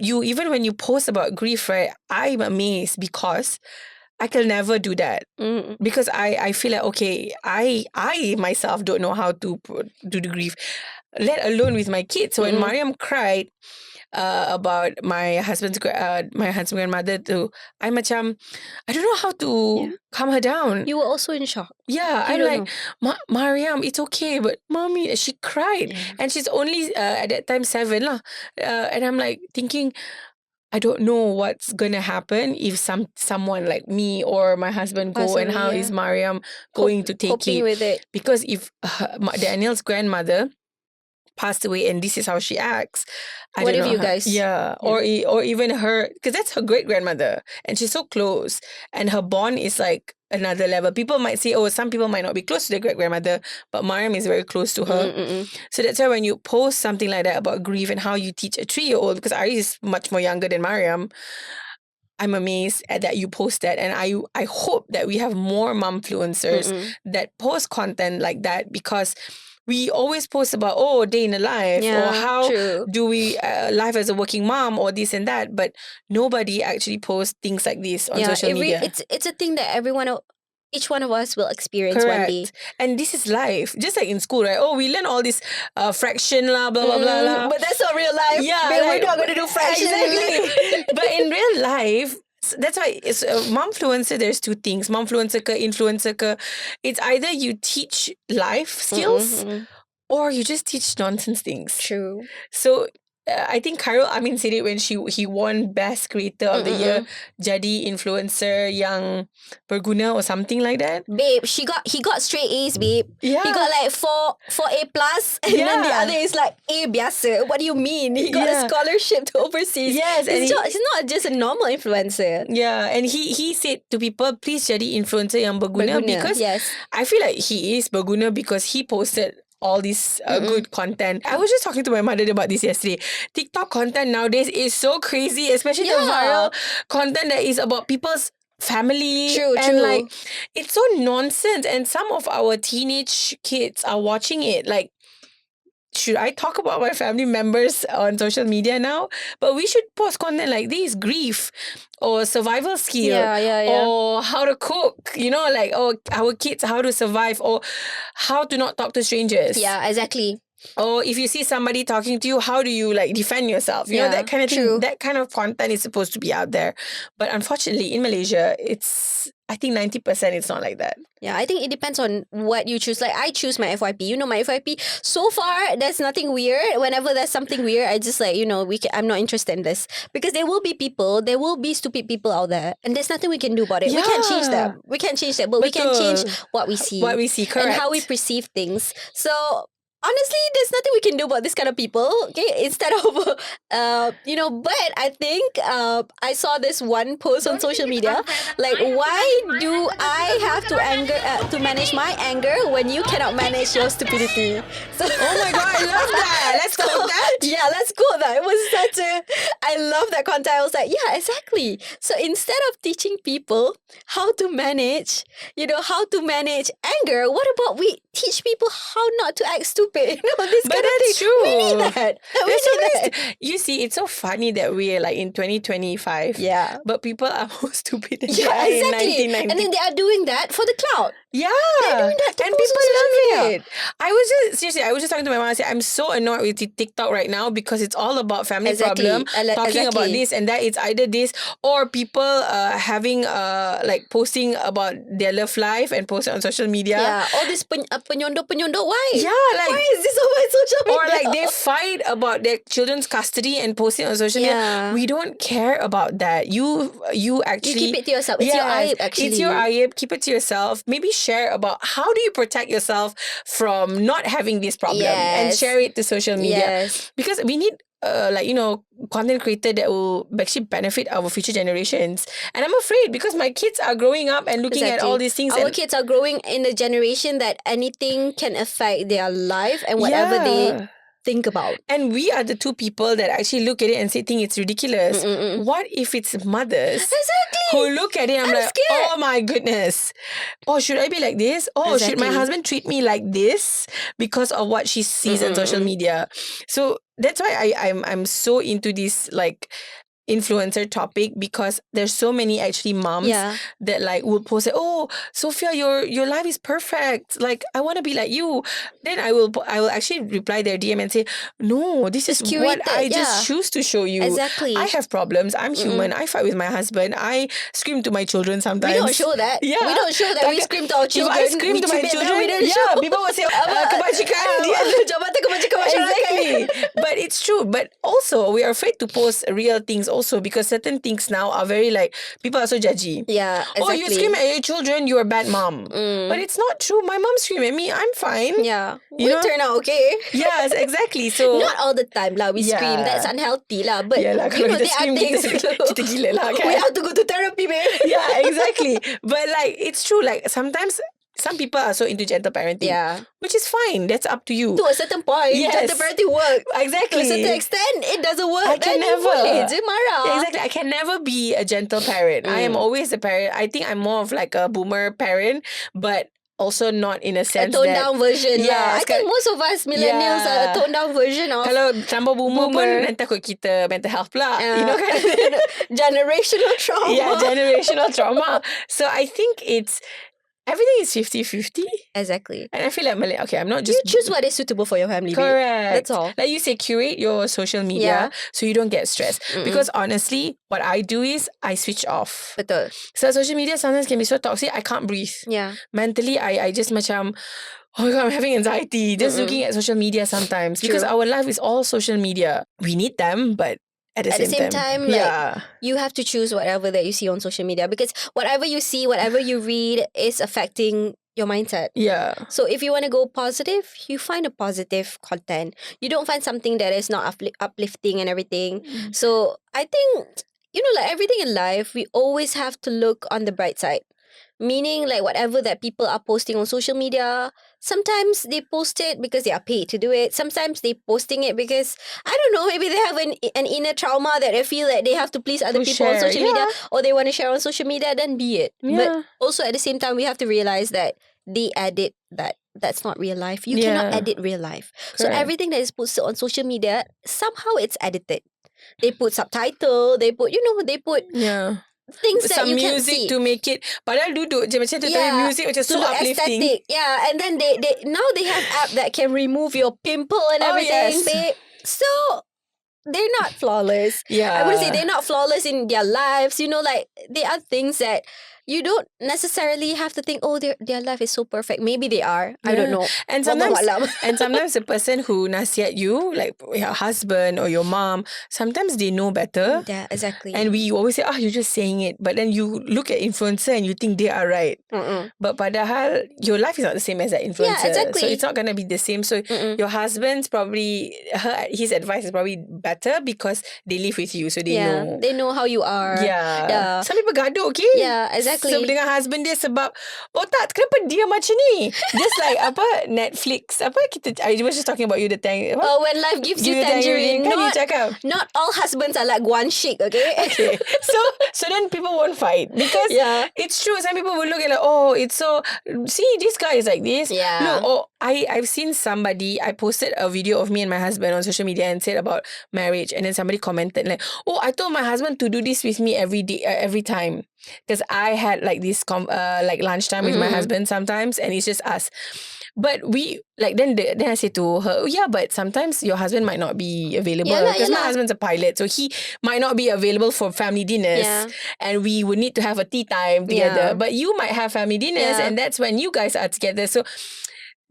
even when you post about grief, right, I'm amazed because I can never do that. Because I feel like, okay, I myself don't know how to do the grief, let alone with my kids. So when Mariam cried about my husband's grandmother, I don't know how to calm her down. You were also in shock. Yeah, I'm like, Mariam, it's okay, but mommy, she cried, and she's only at that time 7 lah, and I'm like thinking, I don't know what's gonna happen if someone like me or my husband go, and how is Mariam going to take coping it? with it? Because if Daniel's grandmother passed away and this is how she acts, I What don't if know you how- guys- yeah, or even her, because that's her great grandmother and she's so close, and her bond is like another level. People might say, oh, some people might not be close to their great grandmother, but Mariam is very close to her. So that's why when you post something like that about grief and how you teach a 3-year-old, because Ari is much more younger than Mariam, I'm amazed at that you post that, and I hope that we have more momfluencers that post content like that, because we always post about, oh, day in the life, or how do we life as a working mom, or this and that, but nobody actually posts things like this on social media. It's a thing that each one of us will experience one day. And this is life. Just like in school, right? Oh, we learn all this fraction blah, blah, blah, blah, blah. But that's not real life. Yeah, Babe, like, we're not going to do fraction. Exactly. But in real life, that's why it's momfluencer. There's two things: momfluencer ke, influencer ke. It's either you teach life skills or you just teach nonsense things. True. So I think Khairul Amin said it when he won Best Creator of the Year, jadi influencer yang berguna or something like that. Babe, he got straight A's, babe. Yeah. He got like 4 A plus, and then the other is like A biasa. What do you mean? He got a scholarship to overseas. Yes, and he's not just a normal influencer. Yeah, and he said to people, please jadi influencer yang berguna, because I feel like he is berguna because he posted all this good content. I was just talking to my mother about this yesterday. TikTok content nowadays is so crazy, especially the viral content that is about people's family. True, and true. like it's so nonsense. And some of our teenage kids are watching it. Like, should I talk about my family members on social media now? But we should post content like this: grief, or survival skill, Yeah. or how to cook, like, oh, our kids, how to survive, or how to not talk to strangers. Yeah, exactly. Or if you see somebody talking to you, how do you like defend yourself? Yeah, that kind of thing. true. That kind of content is supposed to be out there. But unfortunately, in Malaysia, I think 90% it's not like that. Yeah, I think it depends on what you choose. Like, I choose my FYP. My FYP, so far, there's nothing weird. Whenever there's something weird, I just like, I'm not interested in this. Because there will be stupid people out there. And there's nothing we can do about it. We can't change Yeah. that. But we can change Betul. what we see. What we see, correct. And how we perceive things. So, honestly, there's nothing we can do about this kind of people. Okay, instead of, but I think I saw this one post on social media. Like, why do I have to manage my anger when you cannot manage your stupidity? So, Oh my God, I love that. Let's quote that. Yeah, let's quote that. It was I love that content. I was like, yeah, exactly. So instead of teaching people how to manage, anger, what about we teach people how not to act stupid? This But kind of that's thing. true. We need that. You see, it's so funny that we're like in 2025. Yeah. But people are more stupid than Yeah, they are exactly. in 1990. And then they are doing that for the clout. Yeah. They're doing that to And post people on social love media. it. I was just talking to my mom. I said, I'm so annoyed with TikTok right now because it's all about family Exactly. problem, talking about Exactly. this and that. It's either this or people having like posting about their love life and post it on social media. Yeah. All this penyondo. Why? Yeah, like, why is this on my social media? or like they fight about their children's custody and post it on social media. Yeah. We don't care about that. You actually keep it to yourself. It's your Yes, aib, actually. It's your aib. Keep it to yourself. Maybe share about how do you protect yourself from not having this problem, and Yes. share it to social media. Yes. Because we need content creator that will actually benefit our future generations. And I'm afraid because my kids are growing up and looking at all these things. Our kids are growing in a generation that anything can affect their life and whatever they think about. And we are the two people that actually look at it and think it's ridiculous. What if it's mothers who look at it and I'm like, scared. oh my goodness. Oh, should I be like this? Oh, should my husband treat me like this because of what she sees on social media? So that's why I'm so into this like influencer topic, because there's so many actually moms that like will post it, oh, Sofea, your life is perfect, like I want to be like you. Then I will actually reply their DM and say, no, this is curated, what I just choose to show you. Exactly. I have problems. I'm human. I fight with my husband. I scream to my children sometimes. We don't show that. We don't show that. We scream to our children. If I scream to my children, we don't show. people will say, kebajikan. Jabatan kebajikan masyarakat. Exactly. But it's true. But also, we are afraid to post real things also, because certain things now are very like, people are so judgy. Yeah, exactly. Oh, you scream at your children, you're a bad mom. But it's not true. My mom scream at me, I'm fine. Yeah. We turn out okay. Yes, exactly. So not all the time lah. We scream. That's unhealthy lah. But there are things kita gila lah, kan? We have to go to therapy, babe. Yeah, exactly. But like, it's true. Like sometimes some people are so into gentle parenting. Yeah. Which is fine. That's up to you. To a certain point, gentle parenting works. Exactly. To a certain extent, it doesn't work. I can never. Boleh je marah. Exactly. I can never be a gentle parent. I am always a parent. I think I'm more of like a boomer parent, but also not in a sense toned down version lah. I think most of us millennials are a toned down version of. Kalau tambah boomer pun nanti takut kita mental health pula. You know kan? Generational trauma. Yeah, generational trauma. So I think everything is 50-50. Exactly. And I feel like I'm not just... You choose what is suitable for your family. Correct. Babe. That's all. Like you say, curate your social media so you don't get stressed. Because honestly, what I do is I switch off. Betul. So social media sometimes can be so toxic, I can't breathe. Yeah. Mentally, I just macam, oh my God, I'm having anxiety just looking at social media sometimes. True. Because our life is all social media. We need them, but at the same time, like, you have to choose whatever that you see on social media, because whatever you see, whatever you read is affecting your mindset. Yeah. So if you want to go positive, you find a positive content. You don't find something that is not uplifting and everything. So I think, like everything in life, we always have to look on the bright side. Meaning, like, whatever that people are posting on social media, sometimes they post it because they are paid to do it. Sometimes they posting it because, I don't know, maybe they have an inner trauma that they feel that they have to please other To people on share, social media, yeah. or they want to share on social media, then be it. Yeah. But also at the same time, we have to realize that they edit that. That's not real life. You cannot Yeah. edit real life. So Correct. everything that is posted on social media, somehow it's edited. They put subtitle, they put, they put Yeah. things that Some you can't music see. to make it. Padahal duduk je macam tu. Tapi music macam to so look uplifting. aesthetic. Yeah, and then they now they have app that can remove your pimple and Oh, everything. yes. So they're not flawless. Yeah. I would say they're not flawless in their lives. Like there are things that you don't necessarily have to think, oh, their life is so perfect. Maybe they are. I don't know. And sometimes the person who nasihat you, like your husband or your mom, sometimes they know better. Yeah, exactly. And we always say, you're just saying it. But then you look at influencer and you think they are right. But padahal, your life is not the same as that influencer. Yeah, exactly. So it's not going to be the same. So your husband's probably, his advice is probably better because they live with you. So they know. They know how you are. Yeah. Some people gaduh, okay? Yeah, exactly. So dengan husband dia sebab, tak, kenapa dia macam ni? Just like, Netflix. I was just talking about you the time. When life gives you tangerine. Kan you cakap. Not all husbands are like Guan Shik, okay? Okay. So then people won't fight because it's true. Some people will look at like, it's so, see, this guy is like this. Yeah. Look, I've seen somebody, I posted a video of me and my husband on social media and said about marriage, and then somebody commented like, I told my husband to do this with me every day, every time. Because I had like this like lunchtime with my husband sometimes, and it's just us. But we like then I say to her, but sometimes your husband might not be available because my husband's a pilot, so he might not be available for family dinners, and we would need to have a tea time together. But you might have family dinners, and that's when you guys are together. So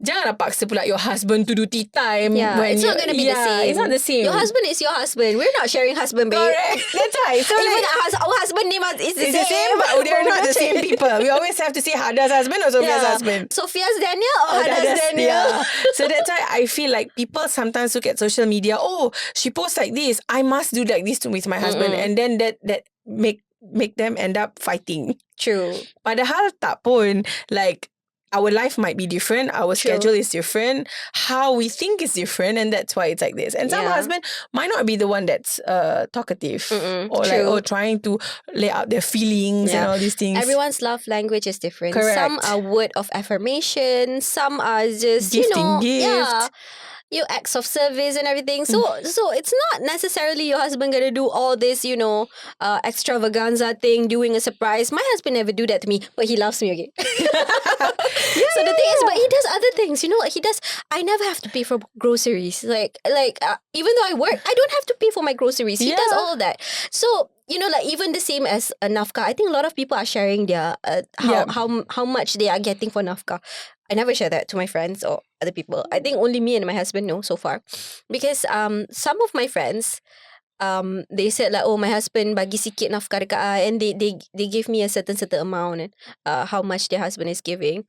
janganlah paksa pula your husband to do tea time. It's not going to be the same. It's not the same. Your husband is your husband. We're not sharing husband, babe. Correct. That's right. So even our husband name is the same. But they're not the same people. We always have to say Hada's husband or Sofia's husband. Sofia's Daniel or Hada's Daniel. Yeah. So that's why I feel like people sometimes look at social media. She posts like this. I must do like this with my husband. And then that make them end up fighting. True. Padahal tak pun. Like, our life might be different. Our schedule is different. How we think is different. And that's why it's like this. And some husband might not be the one that's talkative. Or trying to lay out their feelings and all these things. Everyone's love language is different. Correct. Some are word of affirmation. Some are just, gifting gift. Your acts of service and everything. So it's not necessarily your husband gonna do all this, extravaganza thing, doing a surprise. My husband never do that to me, but he loves me, okay? So the thing is, but he does other things. He does. I never have to pay for groceries. Like even though I work, I don't have to pay for my groceries. He does all of that. So like even the same as a nafkah. I think a lot of people are sharing their how much they are getting for nafkah. I never share that to my friends or other people. I think only me and my husband know so far. Because some of my friends, they said like, my husband bagi sikit nafkah dekat I, and they give me a certain amount and how much their husband is giving.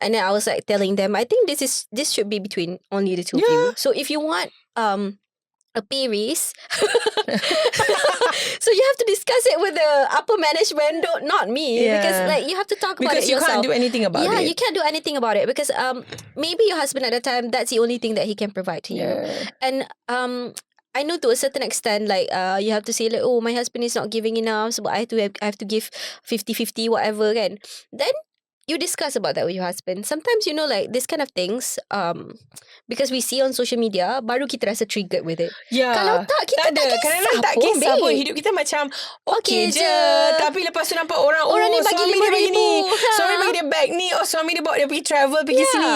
And then I was like telling them, I think this should be between only the two of you. So if you want a pay raise, so you have to discuss it with the upper management, not me, because like you have to talk about it yourself. Because you can't do anything about it. Yeah, you can't do anything about it because maybe your husband at the time, that's the only thing that he can provide to you. And I know to a certain extent, like you have to say like, my husband is not giving enough, so I have to give 50-50 whatever kan. Then you discuss about that with your husband. Sometimes like this kind of things, because we see on social media, baru kita rasa triggered with it. Kalau tak, kita tak kisah tak pun, kisah pun. babe. Hidup kita macam okay je. Tapi lepas tu nampak orang ni bagi suami dia bagi ni, RM5,000. suami bagi dia bag ni, suami dia bawa dia pergi travel, pergi sini,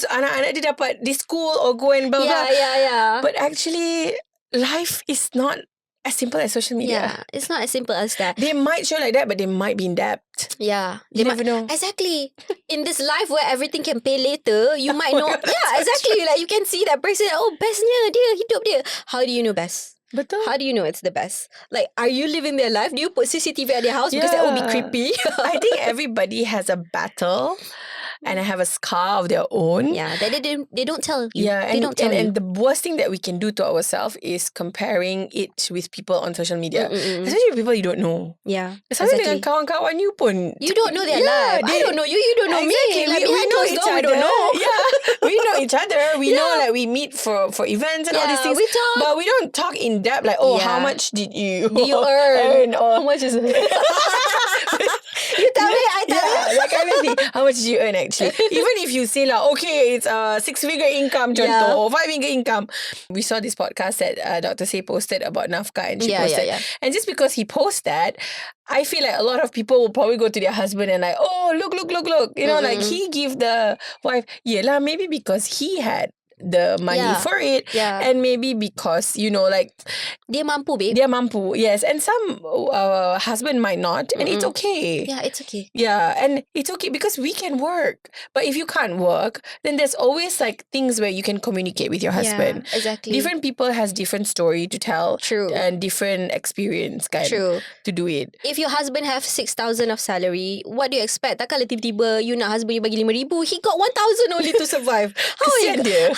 anak-anak dia dapat this school or go and blah blah. Yeah. But actually, life is not as simple as social media. Yeah, it's not as simple as that. They might show like that, but they might be in debt. Yeah, You never know. Exactly. In this life where everything can pay later, you might know. Yeah, exactly. Like you can see that person. Bestnya dia, hidup dia. How do you know best? Betul. How do you know it's the best? Like, are you living their life? Do you put CCTV at their house because that would be creepy? I think everybody has a battle. and have a scar of their own. Yeah, that they don't tell you. Yeah, they don't tell you. and the worst thing that we can do to ourselves is comparing it with people on social media, especially with people you don't know. Yeah, Sometimes exactly. dengan kawan-kawan you pun, You don't know their life. I don't know you. You don't know exactly. me. Like we behind know closed each door, other. we don't know. Yeah, we know each other. We know Yeah. like we meet for events and all these Yeah, things. we talk. But we don't talk in depth like, oh, how Yeah. much did you earn? or How much is it? You tell me, I tell you. yeah, that kind of thing. How much did you earn actually? Even if you say like, okay, it's a 6-figure income, contoh, or 5-figure income. We saw this podcast that Dr. Say posted about nafkah, and she posted. And just because he posted that, I feel like a lot of people will probably go to their husband and like, oh, look. You know, like he give the wife, yelah, maybe because he had the money for it, and maybe because, you know, like dia mampu, babe. Dia mampu, yes. And some husband might not, and it's okay. Yeah, it's okay. Yeah, and it's okay because we can work. But if you can't work, then there's always like things where you can communicate with your husband. Yeah, exactly. Different people has different story to tell. True. And different experience kan. True. To do it. If your husband have 6,000 of salary, what do you expect? Takkan tiba-tiba you nak husband you bagi 5,000, he got 1,000 only to survive.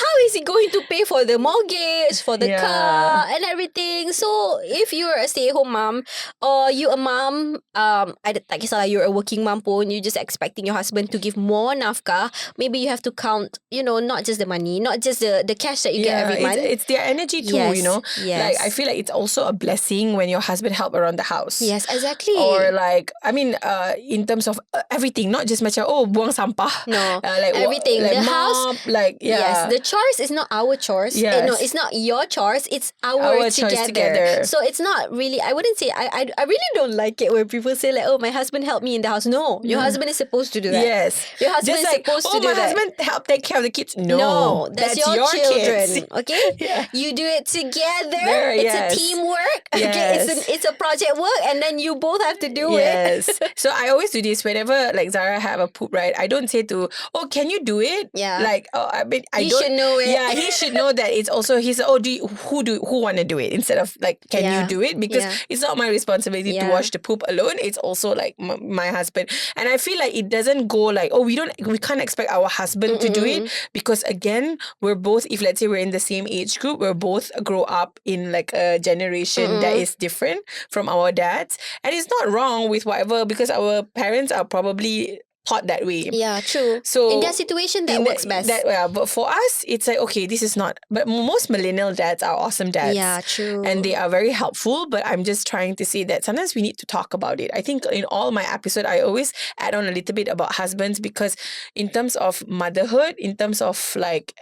How is he going to pay for the mortgage, for the car and everything? So if you're a stay-at-home mom or you a mom, tak kisahlah you're a working mom pun, you're just expecting your husband to give more nafkah, maybe you have to count, you know, not just the money, not just the cash that you get every month. It's their energy too, you know. Like I feel like it's also a blessing when your husband help around the house. Yes, exactly. Or like, I mean, in terms of everything, not just macam, oh, buang sampah. No, like everything. Like the mop, house, like, yes, the chores is not our chores. Yes. No, it's not your chores. It's our chores together. together. So it's not really, I wouldn't say, I really don't like it when people say like, oh, my husband helped me in the house. No, your husband is supposed to do that. Yes. Your husband just is like, supposed to do my that. husband help take care of the kids. No, that's your children. Kids. Okay? Yeah. You do it together. It's a teamwork. Okay? It's a project work, and then you both have to do it. So I always do this whenever like Zara have a poop, right? I don't say to, oh, can you do it? Yeah. Like, oh, I mean, He should know it. Yeah, he should know that it's also his. Oh, who want to do it instead of like, can you do it? Because it's not my responsibility to wash the poop alone. It's also like my husband, and I feel like it doesn't go like, oh, we can't expect our husband to do it, because again, we're both, if let's say we're in the same age group, we're both grow up in like a generation that is different from our dads, and it's not wrong with whatever, because our parents are probably taught that way. Yeah, true. So in their situation, that works best. But for us, it's like, okay, this is not. But most millennial dads are awesome dads. Yeah, true. And they are very helpful. But I'm just trying to say that sometimes we need to talk about it. I think in all my episode, I always add on a little bit about husbands, because in terms of motherhood, in terms of like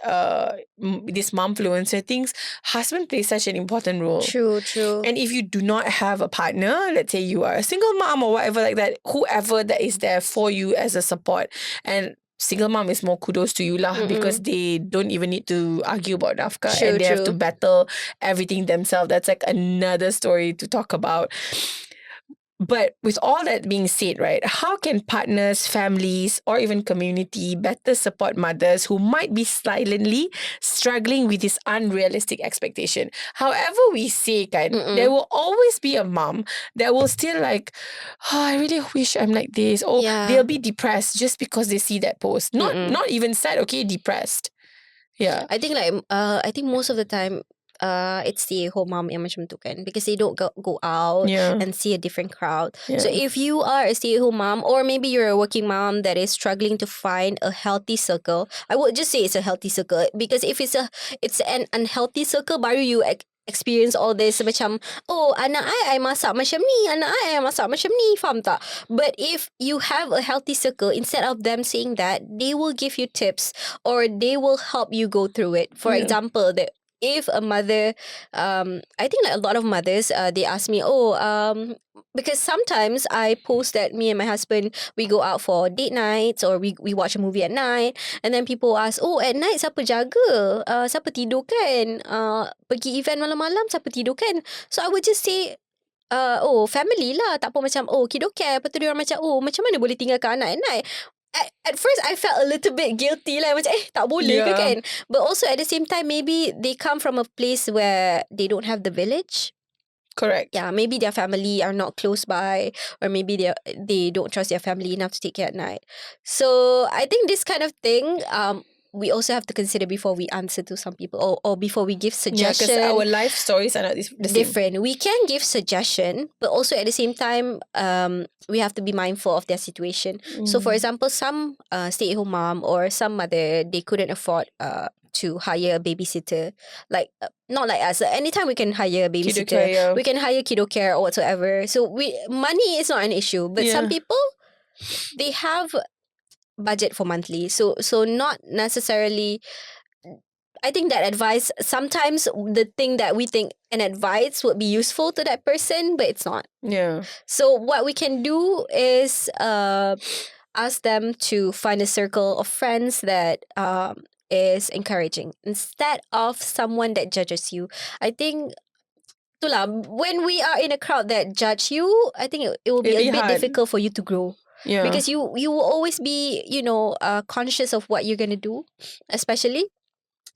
this mom-fluencer things, husband plays such an important role. True. And if you do not have a partner, let's say you are a single mom or whatever like that, whoever that is there for you as a support, and single mom is more kudos to you lah, because they don't even need to argue about nafkah, and they have to battle everything themselves. That's like another story to talk about. But with all that being said, right, how can partners, families, or even community better support mothers who might be silently struggling with this unrealistic expectation? However we say, there will always be a mom that will still like, oh, I really wish I'm like this. Or they'll be depressed just because they see that post. Not even sad, okay, depressed. Yeah. I think most of the time, it's stay-at-home mom yang macam tu kan, because they don't go out and see a different crowd. So if you are a stay-at-home mom, or maybe you're a working mom that is struggling to find a healthy circle, I would just say it's a healthy circle, because if it's an unhealthy circle, baru you experience all this macam, oh, anak I masak macam ni, anak I masak macam ni, faham tak? But if you have a healthy circle, instead of them saying that, they will give you tips, or they will help you go through it. For example, if a mother, I think like a lot of mothers, they ask me, because sometimes I post that me and my husband, we go out for date nights, or we watch a movie at night, and then people ask, oh, at night siapa jaga? Siapa tidur kan? Pergi event malam-malam, siapa tidur kan? So I would just say, family lah. Tak apa macam, kiddo care. Lepas tu dia orang macam, macam mana boleh tinggalkan anak at night? At first, I felt a little bit guilty lah. Macam, tak boleh ke kan? But also at the same time, maybe they come from a place where they don't have the village. Correct. Yeah, maybe their family are not close by, or maybe they don't trust their family enough to take care at night. So I think this kind of thing, we also have to consider before we answer to some people, or before we give Yeah, because suggestion. our life stories are not the same. Different. We can give suggestion, but also at the same time, we have to be mindful of their situation. So, for example, some stay-at-home mom or some mother, they couldn't afford to hire a babysitter. Like not like us. Anytime we can hire a Kiddo babysitter, care, yeah. we can hire kiddo care or whatsoever. So money is not an issue, but some Yeah. people, they have budget for monthly. So not necessarily. I think that advice, sometimes the thing that we think an advice would be useful to that person, but it's not. Yeah. So what we can do is ask them to find a circle of friends that is encouraging instead of someone that judges you. I think itulah, when we are in a crowd that judge you, I think it will be It'd a be bit hard. difficult for you to grow. Yeah. Because you will always be, conscious of what you're gonna do, especially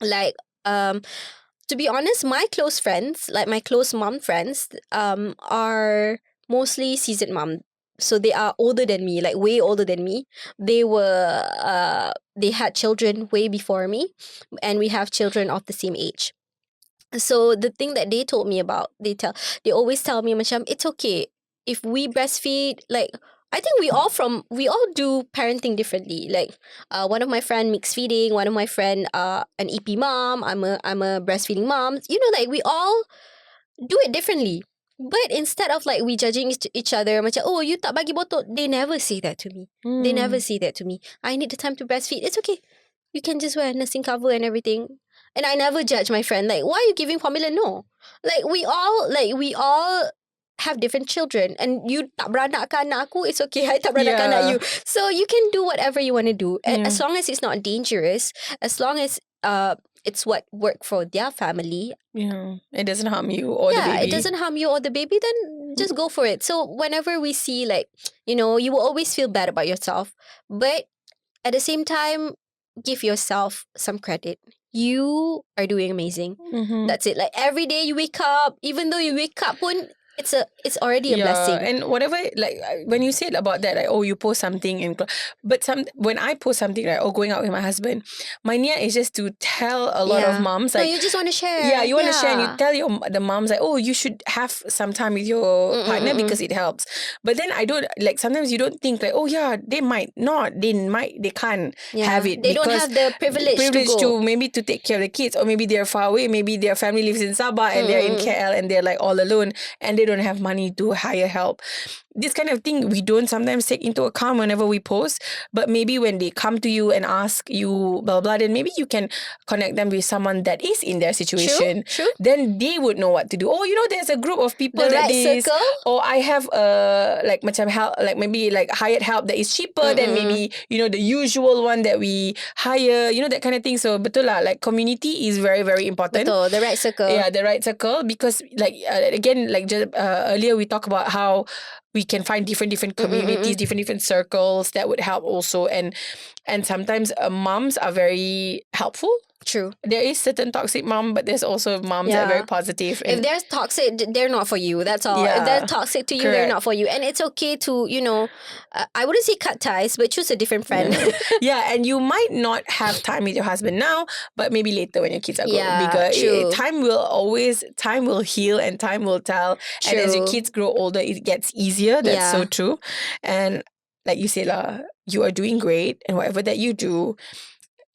like to be honest, my close friends, like my close mom friends, are mostly seasoned mom. So they are older than me, like way older than me. They had children way before me, and we have children of the same age. So the thing that they told me about, they always tell me, macam, it's okay if we breastfeed. Like, I think we all do parenting differently. Like, one of my friend mixed feeding, one of my friend an EP mom. I'm a breastfeeding mom. Like we all do it differently. But instead of like we judging each other, macam, oh, you tak bagi botol, they never say that to me. They never say that to me. I need the time to breastfeed. It's okay. You can just wear a nursing cover and everything. And I never judge my friend. Like, why are you giving formula? No. Like we all have different children, and you tak beranakkan anak aku, it's okay. I tak beranakkan anak you. So you can do whatever you want to do. As long as it's not dangerous, as long as it's what worked for their family. Yeah. It doesn't harm you or the baby. Yeah, it doesn't harm you or the baby, then just go for it. So whenever we see, like, you will always feel bad about yourself. But at the same time, give yourself some credit. You are doing amazing. Mm-hmm. That's it. Like every day you wake up, even though you wake up pun, it's already a blessing. And whatever, like when you said about that, like, oh, you post something but when I post something, like, oh, going out with my husband, my niat is just to tell a lot of moms, like, no, you just want to share. Yeah, you want to share, and you tell the moms, like, oh, you should have some time with your partner because it helps. But then I don't, like, sometimes you don't think, like, oh yeah, they might not, they can't have it. They don't have the privilege to go. Maybe to take care of the kids, or maybe they're far away, maybe their family lives in Sabah and they're in KL and they're like all alone and they don't have money to hire help. This kind of thing we don't sometimes take into account whenever we post. But maybe when they come to you and ask you blah blah, then maybe you can connect them with someone that is in their situation. True. Then they would know what to do. Oh, there's a group of people The that right is, circle. or I have like macam help, like maybe like hired help that is cheaper than maybe the usual one that we hire. That kind of thing. So betul lah, like community is very very important. Betul, the right circle. Yeah, the right circle, because like again, like just earlier we talked about how we can find different communities, different circles that would help also, and sometimes moms are very helpful. True. There is certain toxic mom, but there's also moms that are very positive. If they're toxic, they're not for you. That's all. If they're toxic to you, they're not for you. And it's okay to, I wouldn't say cut ties, but choose a different friend. Yeah, and you might not have time with your husband now, but maybe later when your kids are bigger. True. Time will heal and time will tell. True. And as your kids grow older, it gets easier. That's so true. And like you said, you are doing great, and whatever that you do,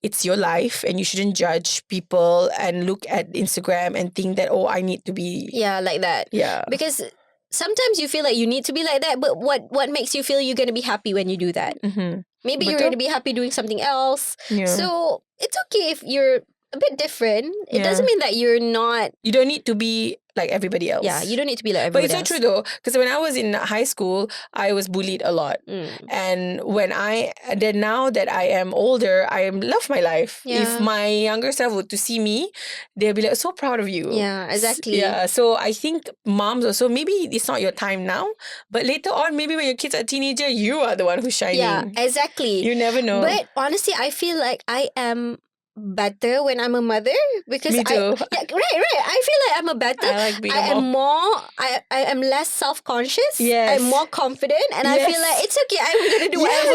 it's your life, and you shouldn't judge people and look at Instagram and think that, oh, I need to be like that. Yeah. Because sometimes you feel like you need to be like that, but what makes you feel you're going to be happy when you do that? Mm-hmm. Maybe you're going to be happy doing something else. Yeah. So it's okay if you're a bit different. It doesn't mean that you're not. You don't need to be like everybody else. Yeah, you don't need to be like everybody else. But it's so true though, because when I was in high school, I was bullied a lot. And then now that I am older, I love my life. Yeah. If my younger self were to see me, they'll be like, so proud of you. Yeah, exactly. Yeah, so I think moms also, maybe it's not your time now, but later on, maybe when your kids are teenager, you are the one who's shining. Yeah, exactly. You never know. But honestly, I feel like I am better when I'm a mother because Me too. right. I feel like I'm a better. I like being a I am mom. more. I am less self-conscious. Yes. I'm more confident, and I feel Yes. like it's okay. I'm gonna do whatever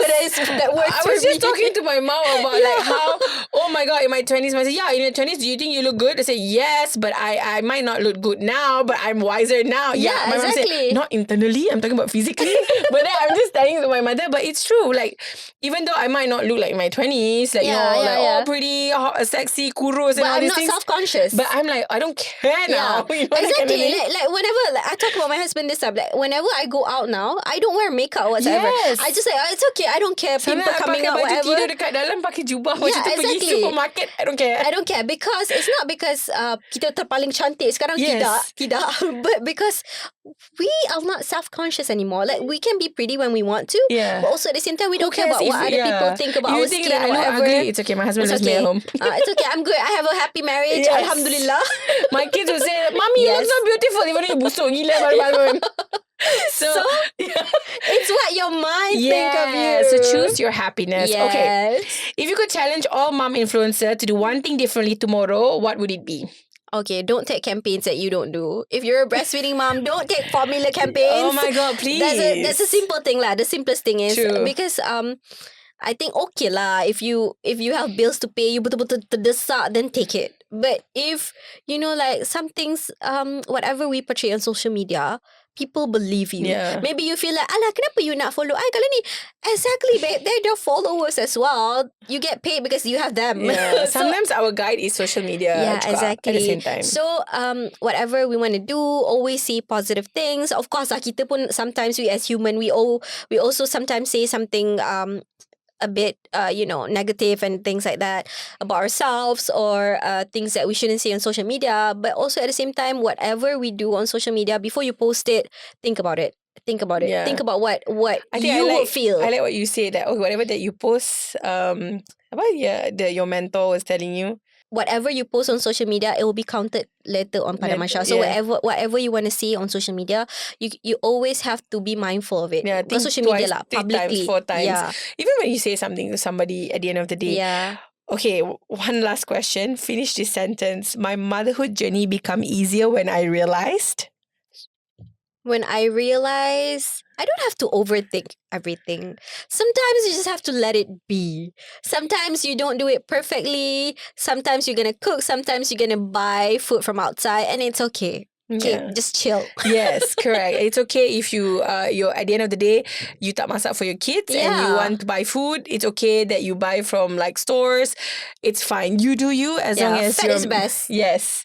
that works I for was just me. talking to my mom about like how, oh my God, in my 20s, I said, yeah, in your 20s, do you think you look good? I said, yes, but I might not look good now, but I'm wiser now. Yeah, My mom said, exactly. not internally, I'm talking about physically. But then I'm just telling to my mother, but it's true. Like, even though I might not look like in my 20s, like, pretty, hot, sexy, kurus and But all I'm these not things. self-conscious. But I'm like, I don't care now. You know, that kind of exactly. thing. Like whenever I talk about my husband this time, like whenever I go out now, I don't wear makeup whatsoever. Yes. I just like, oh, it's okay. I don't care. Sometimes Pimple I coming pakai out, baju whatever. tidur dekat dalam, pakai jubah macam tu pergi exactly. supermarket. I don't care. I don't care because it's not because kita terpaling cantik sekarang. Yes. Tidak. But because we are not self-conscious anymore. Like we can be pretty when we want to, Yeah. but also at the same time we Who don't care cares about if- what other yeah. people think about If you our think skin that I or look whatever. ugly, it's okay. My husband It's loves me okay. at home. It's okay. I'm good. I have a happy marriage. Yes. Alhamdulillah. My kids will say, Mommy, you look Yes. so beautiful. Even though you busuk gila bangun-bangun. So It's what your mind think of you. So choose your happiness. Yes. Okay. If you could challenge all mom influencer to do one thing differently tomorrow, what would it be? Okay, don't take campaigns that you don't do. If you're a breastfeeding mom, don't take formula campaigns. Oh my God, please. That's a simple thing lah. The simplest thing is True. because I think okay lah. If you have bills to pay, you betul-betul terdesak, then take it. But if like some things, whatever we portray on social media, people believe you. Yeah. Maybe you feel like, alah, kenapa you nak follow I kalau ni? Exactly, babe. They're your followers as well. You get paid because you have them. Yeah. So, Sometimes our guide is social media. yeah, juga exactly. At the same time. So, whatever we want to do, always say positive things. Of course, kita pun sometimes we as human, we also sometimes say something a bit negative and things like that about ourselves or things that we shouldn't say on social media. But also at the same time, whatever we do on social media, before you post it, think about it. Yeah. Think about what I think you will feel. I like what you say that whatever that you post, your mentor was telling you. Whatever you post on social media, it will be counted later on pada Masya. So whatever you want to say on social media, you always have to be mindful of it. Yeah, Not think social twice, media lah, 3 publicly. times, 4 times. Yeah. Even when you say something to somebody at the end of the day. Yeah. Okay, one last question. Finish this sentence. My motherhood journey become easier when I realized. When I realize I don't have to overthink everything. Sometimes you just have to let it be. Sometimes you don't do it perfectly. Sometimes you're going to cook. Sometimes you're going to buy food from outside, and it's okay. Okay, Yeah. just chill. Yes, correct. It's okay if you're at the end of the day, you tak masak for your kids and you Yeah. want to buy food. It's okay that you buy from like stores. It's fine. You do you as long as fat is best. Yes.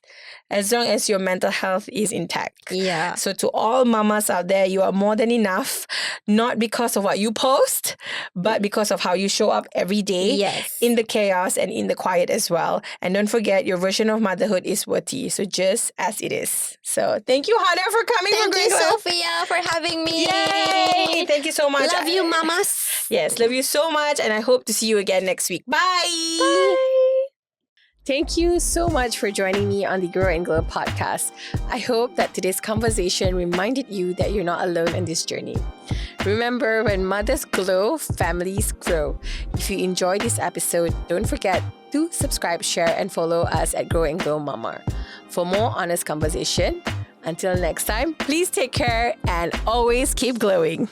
As long as your mental health is intact. Yeah. So to all mamas out there, you are more than enough. Not because of what you post, but because of how you show up every day. Yes. In the chaos and in the quiet as well. And don't forget, your version of motherhood is worthy. So just as it is. So thank you, Hada, for coming. Thank you, Growing Glow. Sofea, for having me. Yay! Thank you so much. Love you, mamas. Yes, love you so much. And I hope to see you again next week. Bye. Bye. Thank you so much for joining me on the Grow and Glow podcast. I hope that today's conversation reminded you that you're not alone in this journey. Remember, when mothers glow, families grow. If you enjoyed this episode, don't forget to subscribe, share, and follow us at Grow and Glow Mama. For more honest conversation, until next time, please take care and always keep glowing.